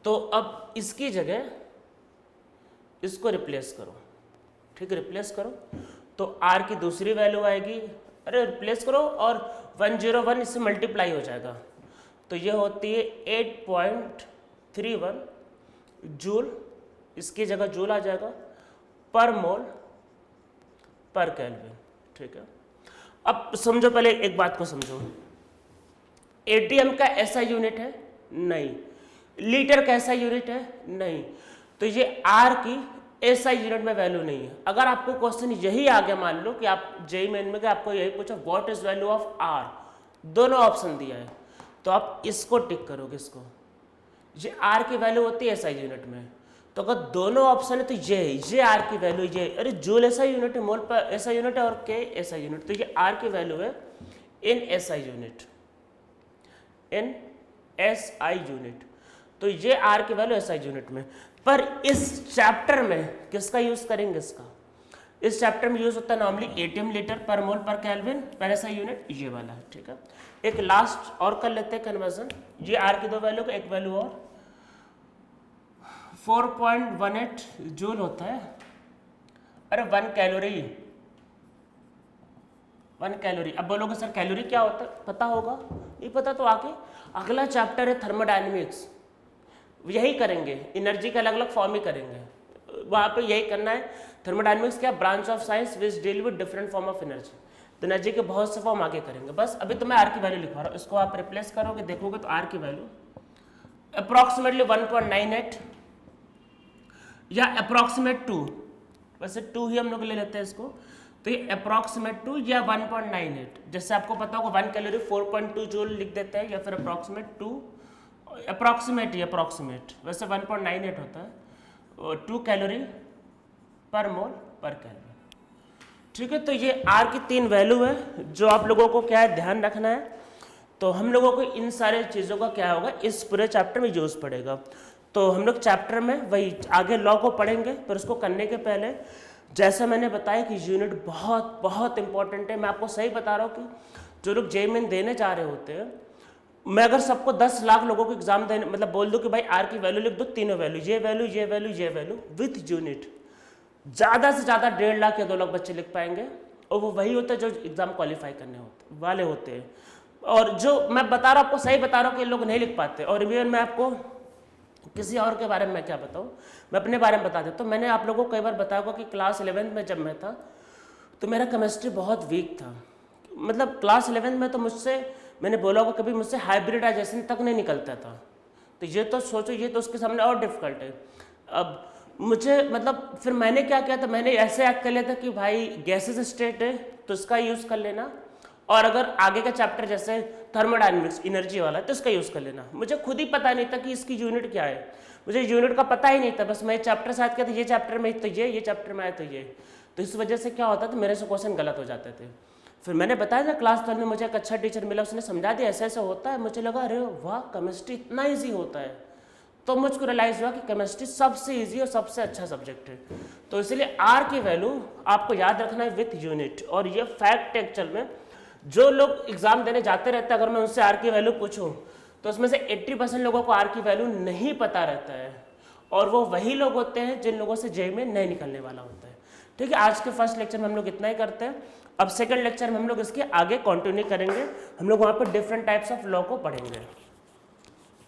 तो अब इसकी जगह इसको रिप्लेस करो। ठीक है, रिप्लेस करो तो आर की दूसरी वैल्यू आएगी। अरे रिप्लेस करो और 101 इससे मल्टीप्लाई हो जाएगा, तो ये होती है 8.31 जूल, इसकी जगह जूल आ जाएगा, पर मोल पर केल्विन। ठीक है, अब समझो, पहले एक बात को समझो, ATM का ऐसा यूनिट है? नहीं। लीटर का ऐसा यूनिट है? नहीं। तो ये आर की ऐसा यूनिट में वैल्यू नहीं है। अगर आपको क्वेश्चन यही आ गया, मान लो कि आप जेईई मेन में आपको यही पूछा what is value of R, दोनों ऑप्शन दिया है, तो आप इसको टिक करोगे, इसको ये आर की वैल्यू होती है एसआई यूनिट में। तो अगर दोनों ऑप्शन है तो ये आर की वैल्यू, ये अरे जूल एसआई यूनिट है, मोल पर एसआई यूनिट है और के एसआई यूनिट, तो ये आर की वैल्यू है in SI unit, in SI unit. तो ये आर की वैल्यू एसआई यूनिट में। पर इस चैप्टर में किसका यूज करेंगे इसका? इस चैप्टर में यूज होता है नॉर्मली एटीएम लीटर पर मोल पर केल्विन पर एसआई यूनिट, ये वाला है, ठीक है। एक लास्ट और कर लेते हैं कन्वर्जन। ये आर की दो वैल्यू का एक वैल्यू और 4.18 जूल होता है। अरे 1 कैलोरी, 1 कैलोरी। अब बोलोगे सर कैलोरी क्या होता है, पता होगा? नहीं पता तो आगे अगला चैप्टर है थर्मोडायनेमिक्स, यही करेंगे, एनर्जी का अलग अलग फॉर्म ही करेंगे, वहाँ पे यही करना है। थर्मोडायनेमिक्स क्या, branch of science which deal with different form of energy, तो एनर्जी के बहुत से फॉर्म आगे करेंगे। बस अभी तो मैं आर की वैल्यू लिखवा रहा हूँ, इसको आप रिप्लेस करोगे देखोगे तो आर की वैल्यू अप्रॉक्सीमेटली 1.98 या अप्रॉक्सीमेट 2, वैसे 2 ही हम लोग ले लेते हैं इसको, तो ये अप्रॉक्सीमेट 2 या 1.98, जैसे आपको पता होगा 1 कैलोरी 4.2 जूल लिख देते हैं, या फिर अप्रॉक्सीमेट 2, अप्रॉक्सीमेट वैसे 1.98 होता है, 2 कैलोरी पर मोल पर केल्विन, ठीक है। तो ये आर की 3 वैल्यू है जो आप लोगों को क्या है ध्यान रखना है। तो हम लोगों को इन सारे चीज़ों का क्या होगा इस पूरे चैप्टर में यूज पड़ेगा। तो हम लोग चैप्टर में वही आगे लॉ को पढ़ेंगे, पर उसको करने के पहले जैसा मैंने बताया कि यूनिट बहुत बहुत इंपॉर्टेंट है। मैं आपको सही बता रहा हूँ कि जो लोग जेईई मेन देने जा रहे होते हैं, मैं अगर सबको 10 लाख लोगों को एग्जाम देने मतलब बोल दूं कि भाई आर की वैल्यू लिख दो, तीनों वैल्यू, ये वैल्यू ये वैल्यू ये वैल्यू विथ यूनिट, ज़्यादा से ज़्यादा 1.5 लाख या 2 लाख बच्चे लिख पाएंगे, और वो वही होता है जो एग्जाम क्वालिफाई करने वाले होते हैं। और जो मैं बता रहा हूँ आपको सही बता रहा हूँ कि लोग नहीं लिख पाते। और इवन मैं आपको किसी और के बारे में मैं क्या बताऊँ, मैं अपने बारे में बता देता हूँ। मैंने आप लोगों को कई बार बताया होगा कि क्लास 11th में जब मैं था तो मेरा केमिस्ट्री बहुत वीक था। मतलब क्लास 11th में तो मुझसे, मैंने बोला होगा कभी मुझसे हाइब्रिडाइजेशन तक नहीं निकलता था। तो ये तो सोचो, ये तो उसके सामने और डिफिकल्ट है। अब मुझे मतलब फिर मैंने क्या किया था, मैंने ऐसे एक्ट कर लिया था कि भाई गैसेस स्टेट है तो इसका यूज़ कर लेना, और अगर आगे का चैप्टर जैसे थर्मोडायनेमिक्स एनर्जी वाला है तो इसका यूज़ कर लेना। मुझे खुद ही पता नहीं था कि इसकी यूनिट क्या है, मुझे यूनिट का पता ही नहीं था। बस मैं चैप्टर साथ किया था, ये चैप्टर में तो ये चैप्टर में आया तो ये, तो इस वजह से क्या होता था मेरे से क्वेश्चन गलत हो जाते थे। फिर मैंने बताया था क्लास 12 में मुझे एक अच्छा टीचर मिला, उसने समझा दिया ऐसे ऐसे होता है। मुझे लगा अरे वाह केमिस्ट्री इतना ईजी होता है, तो मुझको रियलाइज़ हुआ कि केमिस्ट्री सबसे ईजी और सबसे अच्छा सब्जेक्ट है। तो इसलिए आर की वैल्यू आपको याद रखना है विथ यूनिट। और ये फैक्ट एक्चुअल में जो लोग एग्जाम देने जाते रहते हैं, अगर मैं उनसे आर की वैल्यू पूछूं तो उसमें से 80% लोगों को आर की वैल्यू नहीं पता रहता है, और वो वही लोग होते हैं जिन लोगों से जेईई में नहीं निकलने वाला होता है। ठीक है, आज के फर्स्ट लेक्चर में हम लोग इतना ही करते हैं। अब सेकंड लेक्चर में हम लोग इसके आगे कंटिन्यू करेंगे, हम लोग वहाँ पर डिफरेंट टाइप्स ऑफ लॉ को पढ़ेंगे।